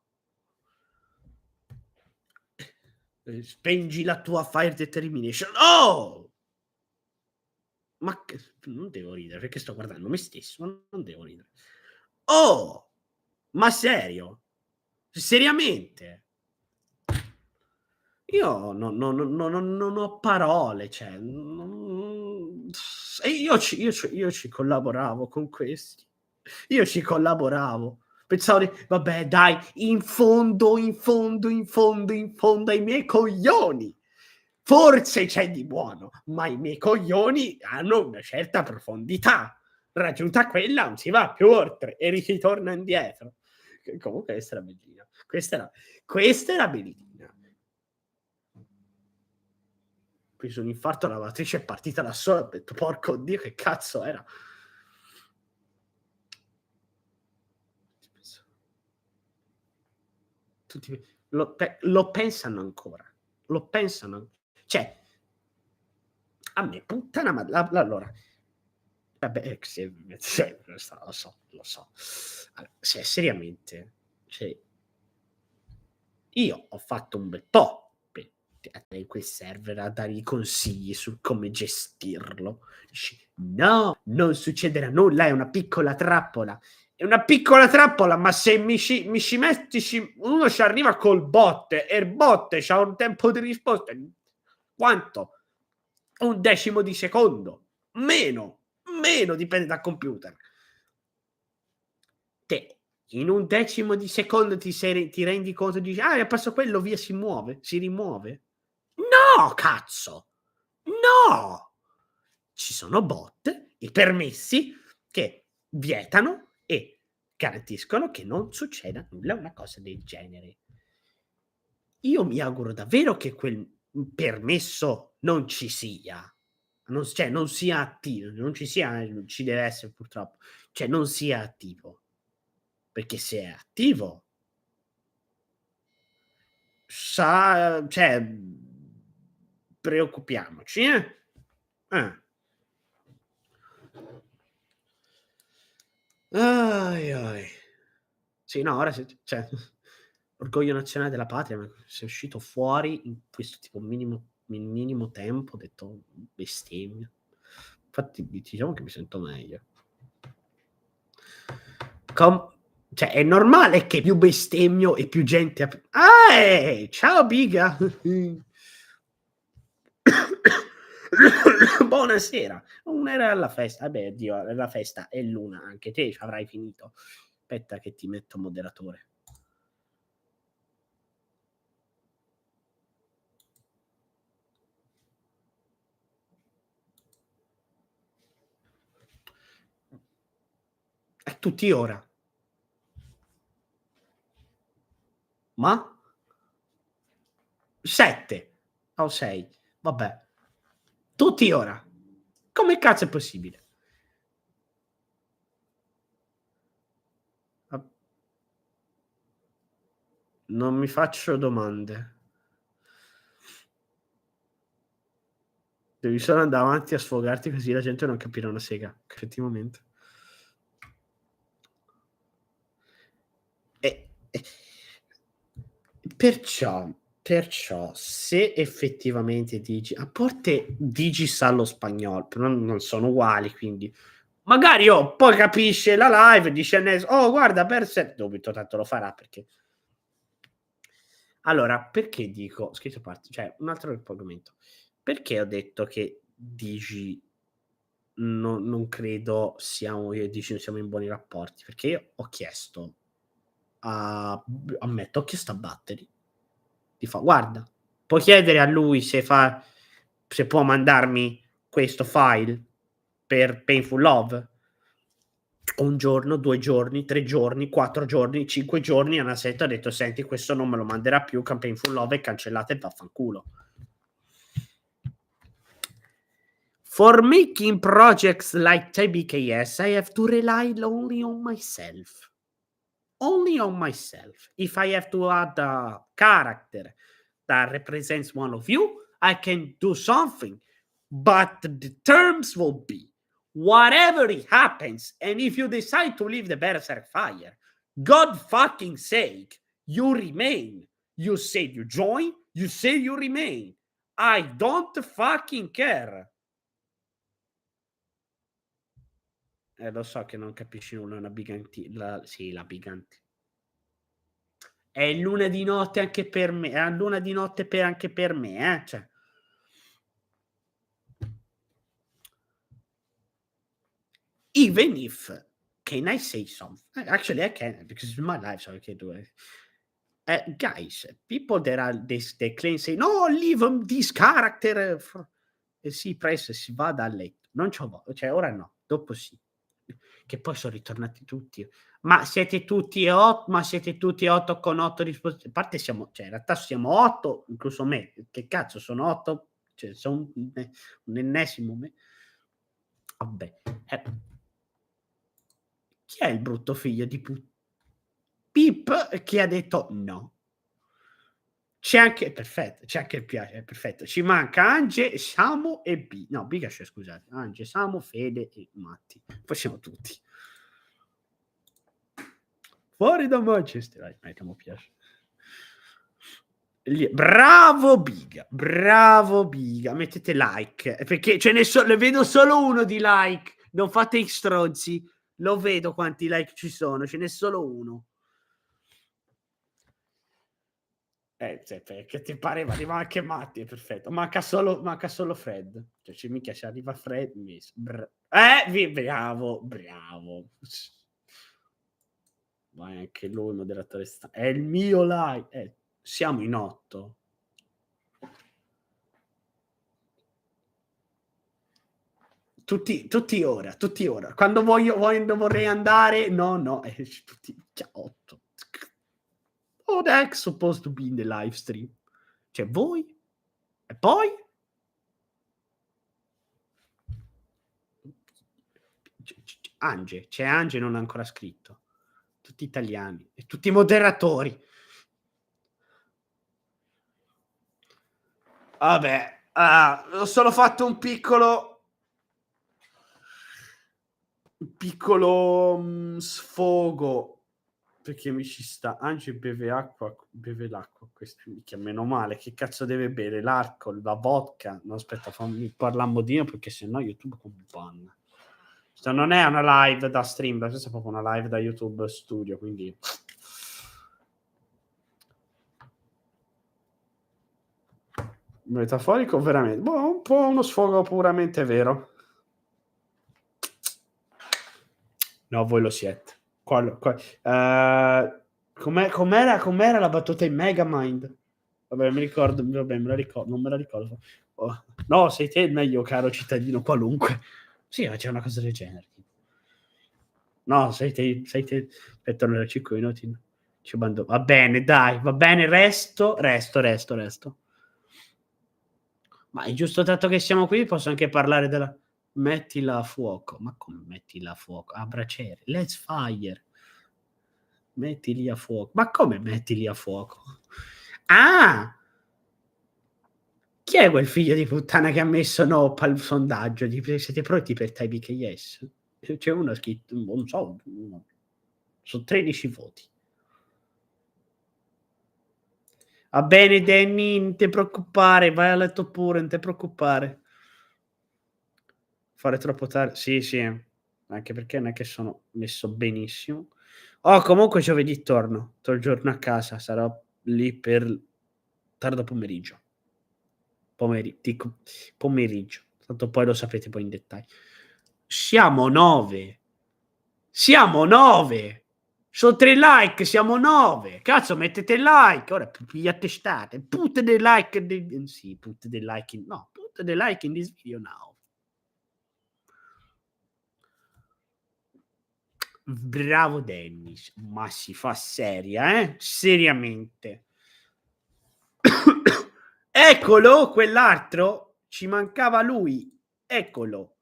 Spengi la tua fire determination. Oh! Ma che non devo ridere perché sto guardando me stesso, ma non devo ridere. Oh! Ma serio? Seriamente? Io non ho parole, cioè, e io ci collaboravo con questi. Io ci collaboravo. Pensavo di vabbè dai, in fondo, in fondo, in fondo, in fondo ai miei coglioni forse c'è di buono, ma i miei coglioni hanno una certa profondità. Raggiunta quella non si va più oltre e si torna indietro. Comunque questa era bellina. Questa era bellina. Ho preso un infarto, la lavatrice è partita da sola, ho detto porco Dio che cazzo era. Tutti lo pensano ancora. Lo pensano. Cioè, a me puttana ma allora, vabbè, sì, lo so. Allora, se seriamente, cioè, io ho fatto un bel po' per in quei server a dargli consigli su come gestirlo. Dici: "No, non succederà nulla, è una piccola trappola". È una piccola trappola, ma se mi ci metti uno ci arriva col bot e il bot c'ha un tempo di risposta quanto? 1/10 di secondo, meno dipende dal computer. Te in 1/10 di secondo ti rendi conto e dici: "Ah, è apparso quello, via, si rimuove". No, cazzo! No! Ci sono bot e permessi che vietano e garantiscono che non succeda nulla, una cosa del genere. Io mi auguro davvero che quel permesso non ci sia, non sia attivo, non ci deve essere purtroppo, cioè non sia attivo, perché se è attivo cioè preoccupiamoci, eh. Eh. Ai, ai. Sì, no, ora cioè, orgoglio nazionale della patria, ma sei uscito fuori in questo tipo minimo tempo, ho detto: "Bestemmia". Infatti diciamo che mi sento meglio. Com cioè è normale che più bestemmio e più gente ciao biga. Buonasera. Non era alla festa. Vabbè, Dio, la festa è l'una, anche te avrai finito. Aspetta che ti metto moderatore. A tutti ora. Ma? 7 o 6, vabbè. Tutti ora. Come cazzo è possibile? A Non mi faccio domande. Devi solo andare avanti a sfogarti così la gente non capirà una sega, effettivamente. E perciò se effettivamente a parte Digi sa lo spagnolo, però non sono uguali, quindi magari, poi capisce la live e dice "Oh guarda Berserk", dubito tanto lo farà perché allora, perché dico scherzi a parte, cioè un altro argomento. Perché ho detto che Digi non credo siamo io e Digi non siamo in buoni rapporti, perché io ho chiesto ammetto, ho chiesto a Battery di "Guarda, puoi chiedere a lui se può mandarmi questo file per Painful Love?" 1 giorno, 2 giorni, 3 giorni, 4 giorni, 5 giorni, Anaset ha detto: "Senti, questo non me lo manderà più, Painful Love è cancellata e vaffanculo." For making projects like TBKS, I have to rely only on myself. Only on myself. If I have to add a character that represents one of you, I can do something. But the terms will be whatever it happens, and if you decide to leave the Berserk Fire, God fucking sake, you remain. You say you join, you say you remain. I don't fucking care. Lo so che non capisci nulla, è una biganti sì, la biganti è l'una di notte anche per me, è l'una di notte anche per me, cioè. Even if can I say something? Actually, I can because it's my life, so I can do it. Guys, people that are they claim say, "No, leave this character e si pressa e si vada a letto." Non c'ho cioè ora no, dopo sì. Che poi son ritornati tutti. Ma siete tutti 8 con 8 a parte cioè in realtà siamo 8, incluso me. Che cazzo sono 8? Cioè son un ennesimo me. Vabbè, chi è il brutto figlio di Pip che ha detto no. C'è anche perfetto, c'è anche il perfetto. Ci manca Ange, Samu e no, Bigash scusate. Ange, Samu, Fede e Matti. Poi siamo tutti. Fuori da Manchester. Che mo piace. Bravo Biga, mettete like, perché ne vedo solo uno di like, non fate i stronzi, lo vedo quanti like ci sono, ce n'è solo uno. Cioè, perché ti pare arriva anche Matti, è perfetto. Manca solo Fred. Cioè, minchia, se arriva Fred, bravo. Vai anche lui, moderatore è il mio live. Siamo in 8. Tutti ora. Quando vorrei andare, no, tutti 8. Oh, that's supposed to be in the live stream. Cioè, voi? E poi? Ange, c'è Ange, non ha ancora scritto. Tutti italiani e tutti moderatori. Vabbè, ho solo fatto un piccolo sfogo perché mi ci sta. Ange beve acqua, beve l'acqua. Questo mica, meno male. Che cazzo deve bere? L'alcol, la vodka? No, aspetta, fammi parlare un modino perché sennò YouTube come banna. Questa non è una live da stream, questa è proprio una live da YouTube Studio, quindi metaforico veramente, un po' uno sfogo puramente vero. No, voi lo siete. Com'era la battuta in Megamind? Vabbè, mi ricordo, vabbè, me la ricordo, non me la ricordo. Oh. No, sei te il meglio, caro cittadino qualunque. Sì, c'è una cosa del genere. No, sei te. Aspetta, non era 5 minuti. Ci bando. Va bene, dai, va bene, resto. Ma è giusto, tanto che siamo qui, posso anche parlare della... Mettila a fuoco. Ma come mettila a fuoco? A braciere. Let's fire. Mettili a fuoco. Ma come mettili a fuoco? Ah! Chi è quel figlio di puttana che ha messo no al sondaggio? Siete pronti per TBKS? C'è uno scritto, non so, sono 13 voti. Va bene, Danny, non ti preoccupare, vai a letto pure, non ti preoccupare. Fare troppo tardi, sì, anche perché non è che sono messo benissimo. Oh, comunque giovedì torno a casa, sarò lì per tardo pomeriggio. Pomeriggio, tanto poi lo sapete poi in dettaglio. Siamo 9. Sono 3 like, siamo 9. Cazzo, mettete like. Ora pigliate state. Put the like. Sì, put the like in this video now. Bravo Dennis. Ma si fa seria, seriamente. Eccolo, quell'altro. Ci mancava lui. Eccolo.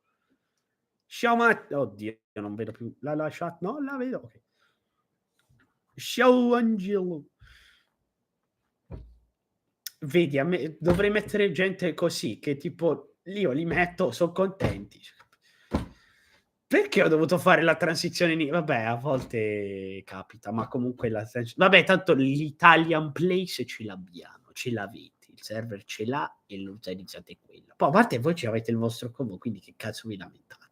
Oddio, non vedo più la chat. No, la vedo. Okay. Ciao Angelo. Vedi, a me dovrei mettere gente così, che tipo io li metto, sono contenti. Perché ho dovuto fare la transizione? Vabbè, a volte capita, ma comunque vabbè, tanto l'Italian Place ce l'abbiamo, ce l'avete, il server ce l'ha e lo utilizzate quello. Poi a parte voi ci avete il vostro combo, quindi che cazzo vi lamentate?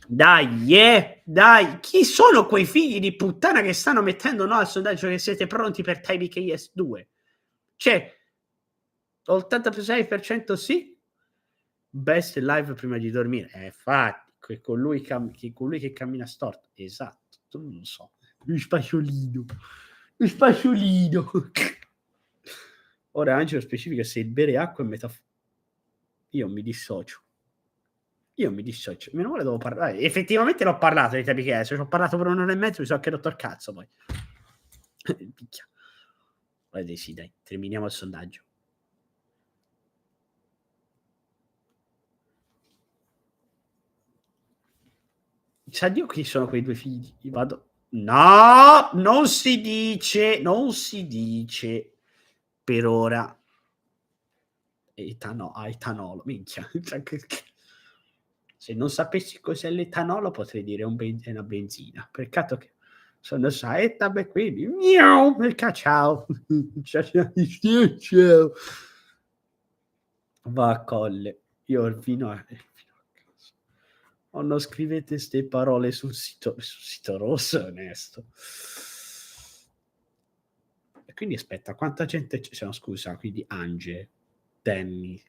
Dai, chi sono quei figli di puttana che stanno mettendo no al sondaggio che siete pronti per TBKS 2? Cioè, 86% sì, best live prima di dormire. Infatti, colui che cammina storto. Esatto, tu non so. Lo spasciolino. Ora, Angelo specifica se il bere acqua è metaforico. Io mi dissocio. Meno male devo parlare. Effettivamente l'ho parlato di TBKS. Ci ho parlato per un'ora e mezzo. Mi sono anche rotto il cazzo poi. Picchia. Guarda, sì, dai, terminiamo il sondaggio. Sa Dio chi sono quei due figli? Io vado. No, non si dice per ora. Etanolo, minchia. Se non sapessi cos'è l'etanolo potrei dire è una benzina. Peccato che sono saetta, beh, quindi ciao. Ciao. Va a colle. Io il vino o non scrivete ste parole sul sito rosso, onesto. E quindi aspetta, quanta gente c'è? No, scusa, quindi Ange, Danny,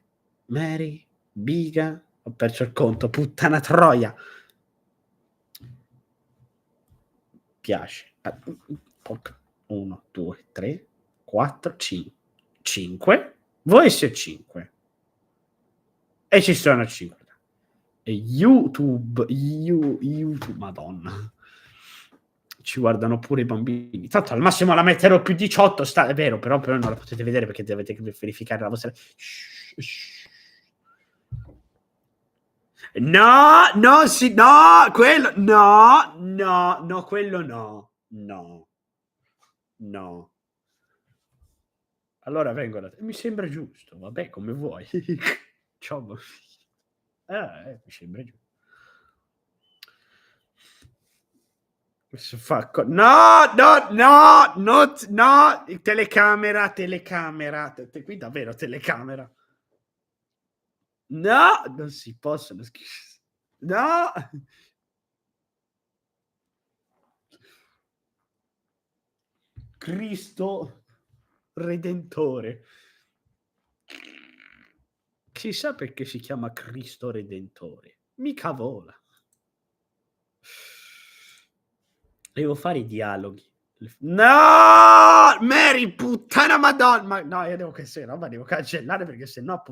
Mary, Biga, ho perso il conto, puttana troia. Piace. 1, 2, 3, 4, 5. Voi siete 5. E ci sono 5. E YouTube, Madonna. Ci guardano pure i bambini. Tanto al massimo la metterò più 18, è vero, però non la potete vedere perché dovete verificare la vostra... No, no, sì, no, quello, no, no, no, quello no, no, no. Allora vengo da te. Mi sembra giusto, vabbè, come vuoi. Ciao. Mi sembra giusto. No, no, no, no, no, telecamera, qui davvero telecamera. No, non si possono no. Cristo Redentore. Chissà perché si chiama Cristo Redentore. Mica vola. Devo fare i dialoghi. No! Mary, puttana madonna! Ma no, io devo questa roba devo cancellare perché sennò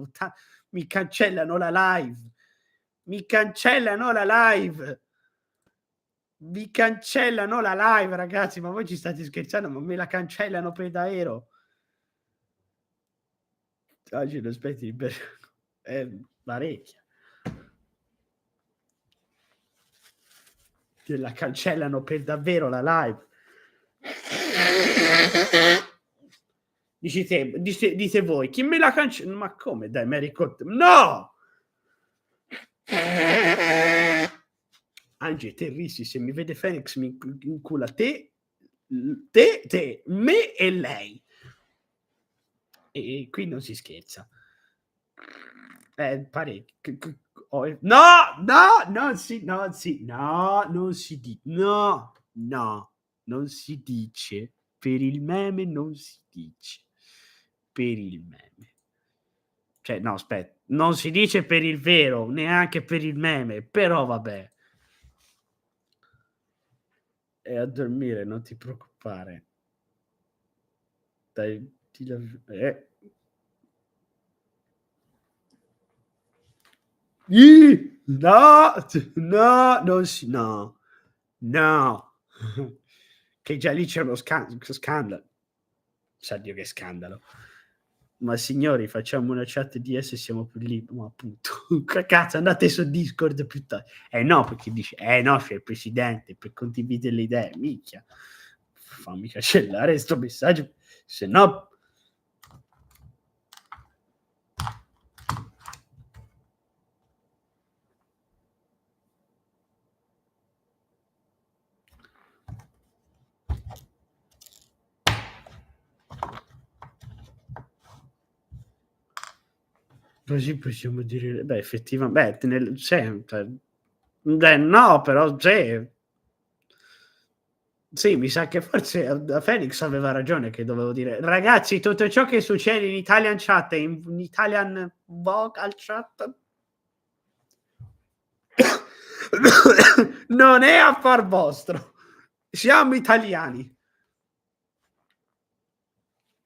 mi cancellano la live. Mi cancellano la live. Vi cancellano la live, ragazzi, ma voi ci state scherzando? Ma me la cancellano per davvero. Oggi lo aspetti per parecchia. Te la cancellano per davvero la live. Dite voi, chi me la cancella? Ma come? Dai, Mary Cott. No! Angie Terrissi, se mi vede Phoenix mi incula te, me e lei. E qui non si scherza. Parecchio. No, non si dice. Per il meme non si dice. Per il meme. Cioè, no, aspetta. Non si dice per il vero, neanche per il meme, però vabbè. E a dormire, non ti preoccupare. Dai, no, non si, no. Che già lì c'è uno scandalo. Sa Dio che scandalo. Ma signori, facciamo una chat DS e siamo più liberi. Ma appunto, cazzo, andate su Discord piuttosto. No, perché dice, no, c'è il presidente per condividere le idee. Minchia, fammi cancellare sto messaggio, se no. Così possiamo dire, beh, effettivamente, no, però sì, mi sa che forse Felix aveva ragione che dovevo dire, ragazzi, tutto ciò che succede in Italian chat e in Italian vocal chat non è affar vostro. Siamo italiani.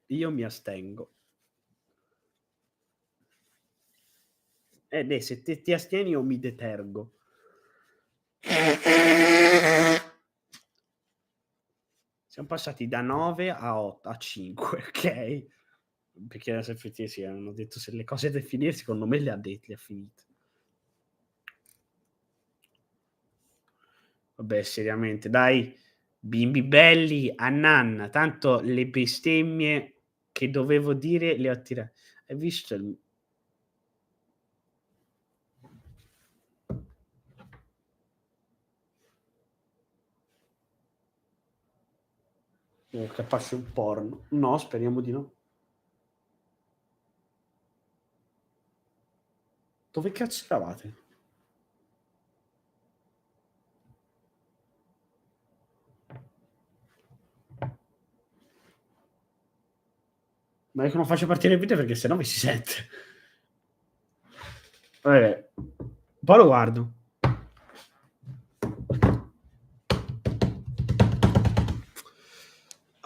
Io mi astengo. Se ti astieni io mi detergo. Siamo passati da 9 a 8 a 5, ok? Perché effettivamente sì, hanno detto se le cose da finire, secondo me le ha finite. Vabbè, seriamente, dai, bimbi belli, a nanna, tanto le bestemmie che dovevo dire le ho tirate. Hai visto il... Capace un porno. No, speriamo di no. Dove cazzo eravate? Ma è che non faccio partire il video perché sennò mi si sente. Vabbè, poi lo guardo.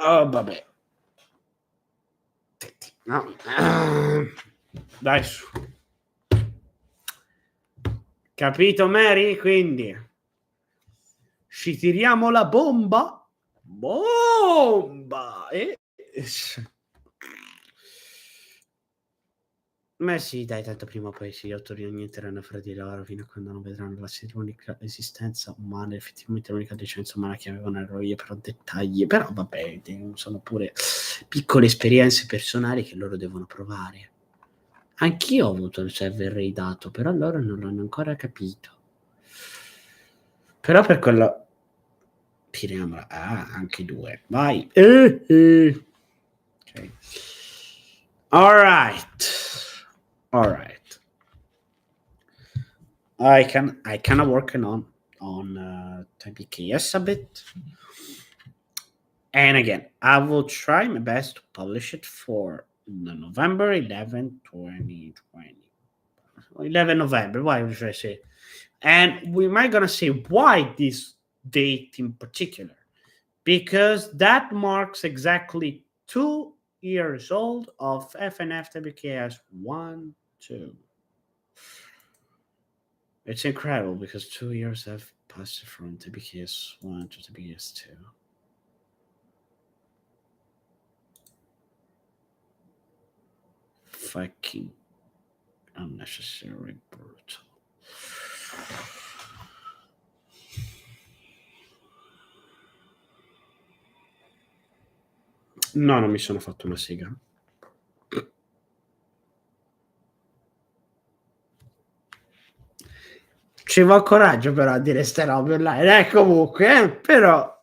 Oh, vabbè. No. Dai su. Capito, Mary? Quindi ci tiriamo la bomba. Bomba! Ma sì, dai, tanto prima o poi si autorionienteranno fra di loro fino a quando non vedranno l'unica esistenza umana, effettivamente l'unica decenza umana che avevano ero io, però dettagli. Però vabbè, sono pure piccole esperienze personali che loro devono provare. Anch'io ho avuto il server dato, però loro non l'hanno ancora capito. Però per quello tiriamola. Ah, anche 2. Vai. Okay. All right. I kinda working on TBKS a bit. And again, I will try my best to publish it for November 11, 2020. 11 November, why should I say? And we might gonna say why this date in particular, because that marks exactly 2 years old of FNF TBKS 1, 2. It's incredible because 2 years have passed from TBKS 1 to TBKS 2. Fucking unnecessary brutal. No, non mi sono fatto una sega. Ci va coraggio però a dire ste robe online, comunque, però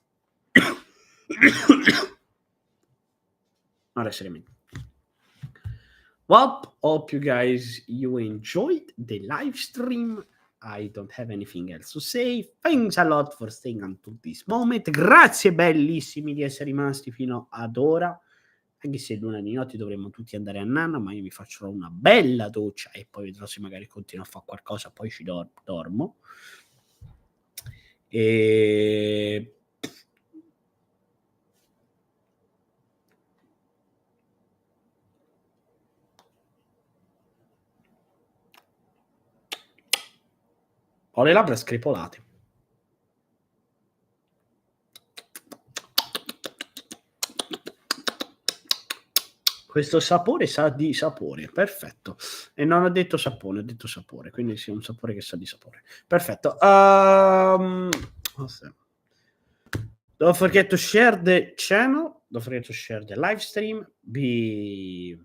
ora seriamente. Well, hope you guys you enjoyed the live stream. I don't have anything else to say. Thanks a lot for staying until this moment. Grazie bellissimi di essere rimasti fino ad ora. Anche se l'una di notte dovremmo tutti andare a nanna, ma io mi faccio una bella doccia e poi vedrò se magari continuo a fare qualcosa, poi ci dormo. E ho le labbra screpolate. Questo sapore sa di sapore, perfetto. E non ho detto sapone, ho detto sapore, quindi sì, un sapore che sa di sapore. Perfetto. Don't forget to share the channel. Don't forget to share the live stream. Be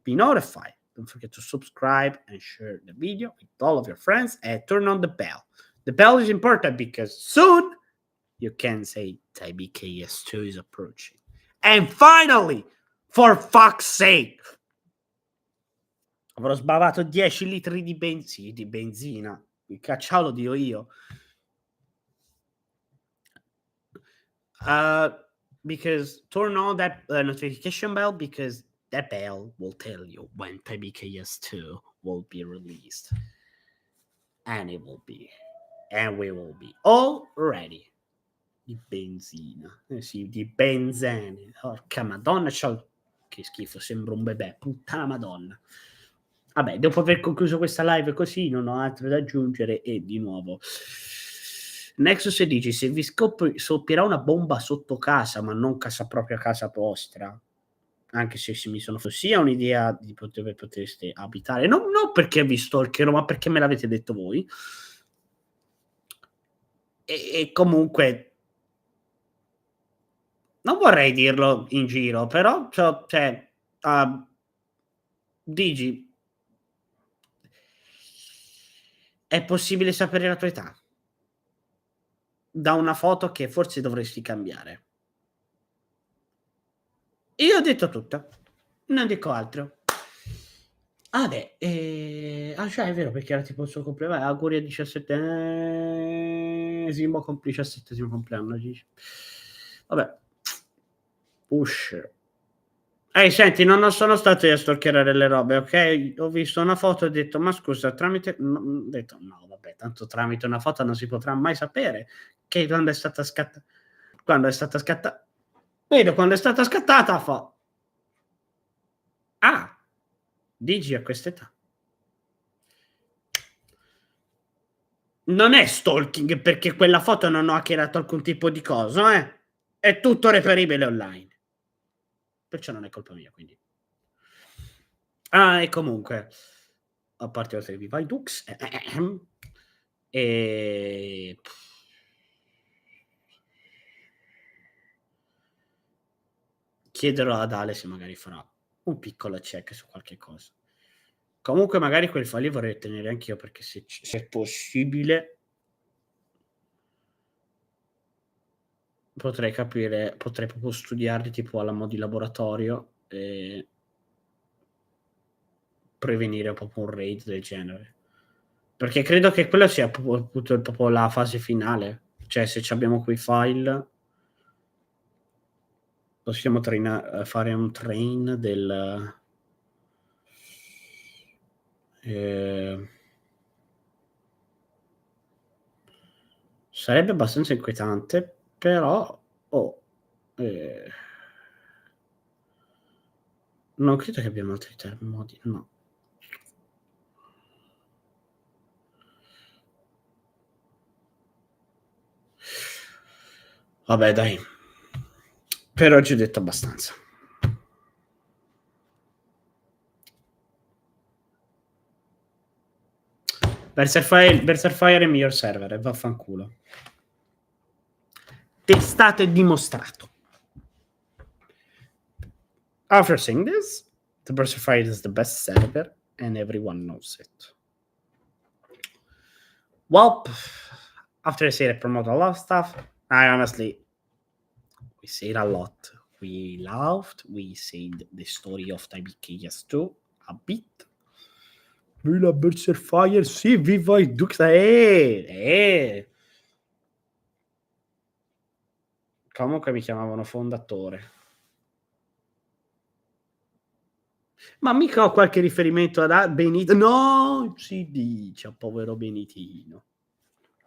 notified. Don't forget to subscribe and share the video with all of your friends and turn on the bell. The bell is important because soon you can say TBKS2 is approaching. And finally, for fuck's sake, avrò sbavato 10 litri di benzina. Il caccialo dio io. Because turn on that notification bell, because that bell will tell you when TBKS2 will be released. And we will be all ready. Di benzina. Sì, di benzene. Porca madonna, che schifo, sembra un bebè. Puttana madonna. Vabbè, dopo aver concluso questa live così, non ho altro da aggiungere e di nuovo Nexus dice: se vi soppierà una bomba sotto casa, ma non proprio casa vostra, anche se mi sono sia un'idea di dove potreste abitare, non perché vi stalkerò, ma perché me l'avete detto voi. E comunque non vorrei dirlo in giro, però cioè, Digi, è possibile sapere la tua età? Da una foto che forse dovresti cambiare. Io ho detto tutto, non dico altro. Beh, cioè è vero perché era tipo il suo compleanno, auguri al 17esimo compleanno, dici. Vabbè. Push. Senti, non sono stato io a stalkerare le robe, ok? Ho visto una foto e ho detto, ma scusa, tramite... ho detto, no, vabbè, tanto tramite una foto non si potrà mai sapere che quando è stata scattata... Quando è stata scattata... Vedo, quando è stata scattata fa... Ah, Digi a quest'età. Non è stalking perché quella foto non ho hackerato alcun tipo di cosa, È tutto reperibile online. Perciò non è colpa mia, quindi. E comunque... a parte oltre Viva i Dux, e chiederò ad Ale se magari farà un piccolo check su qualche cosa. Comunque magari quel file li vorrei tenere anch'io, perché se è possibile potrei proprio studiarli tipo alla mo' di laboratorio e prevenire proprio un raid del genere. Perché credo che quella sia proprio la fase finale. Cioè, se abbiamo quei file possiamo fare un train del sarebbe abbastanza inquietante, però non credo che abbiamo altri modi, no. Vabbè, dai. Per oggi ho detto abbastanza. BerserK Fire è il miglior server, e vaffanculo. Testato e dimostrato. After saying this, the BerserK Fire is the best server, and everyone knows it. Well, after I said I promote a lot of stuff, I honestly, we said a lot. We laughed, we said the story of TBKS 2 a bit. La BerserK Fire, sì, viva i Dux! Comunque mi chiamavano fondatore. Ma mica ho qualche riferimento ad Benito? No, si dice, povero Benitino.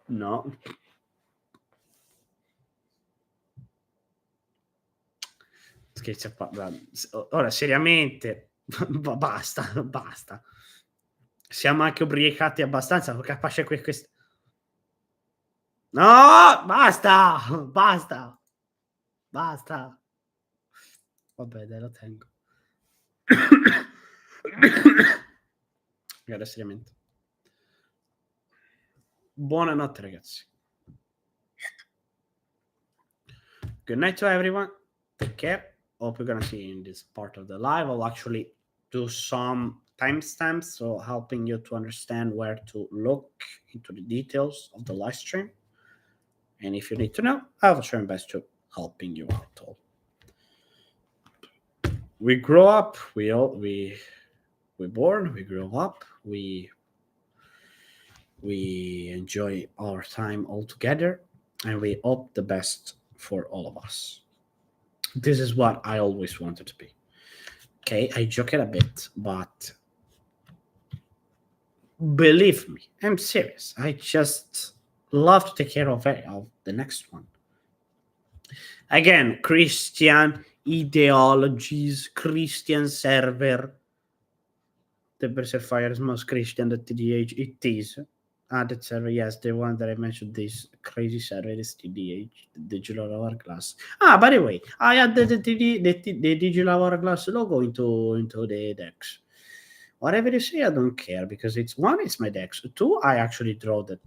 No. Scherzi, ora seriamente, basta. Siamo anche ubriacati abbastanza, capace questo. No, basta. Vabbè, dai, lo tengo. Guarda, seriamente. Buonanotte, ragazzi. Good night to everyone. Take care. Hope you're gonna see in this part of the live. I'll actually do some timestamps, so helping you to understand where to look into the details of the live stream. And if you need to know, I'll try my best to helping you out. All. We grow up. We're born. We grow up. We enjoy our time all together, and we hope the best for all of us. This is what I always wanted to be. Okay, I joke it a bit, but believe me, I'm serious. I just love to take care of the next one. Again, Christian ideologies, Christian server. The BerserK Fire is most Christian that TDH it is. That server, yes, the one that I mentioned, this crazy server is TDH, the Digital Hourglass. By the way, I added the Digital Hourglass logo into the decks. Whatever you say, I don't care, because it's my decks. Two, I actually draw the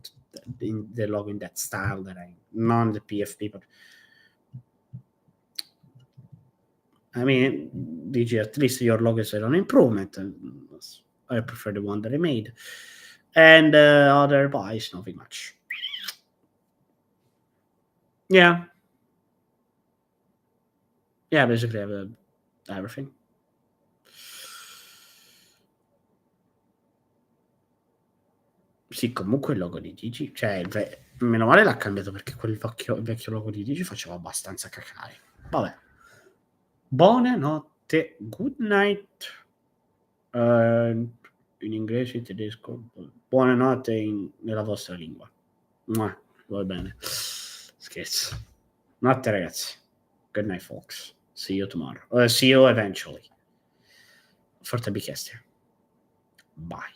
logo in that style that non the PFP, but I mean, DG, at least your logos are an improvement. I prefer the one that I made. And otherwise, nothing much. Yeah, basically I have everything. Sì, comunque il logo di Digi, cioè, meno male l'ha cambiato, perché quel vecchio logo di Digi faceva abbastanza cacare. Vabbè. Buonanotte, good night. In inglese, in tedesco. Buonanotte nella vostra lingua. Va bene. Scherzo. Notte, ragazzi. Good night, folks. See you tomorrow. See you eventually. For TBKS. Bye.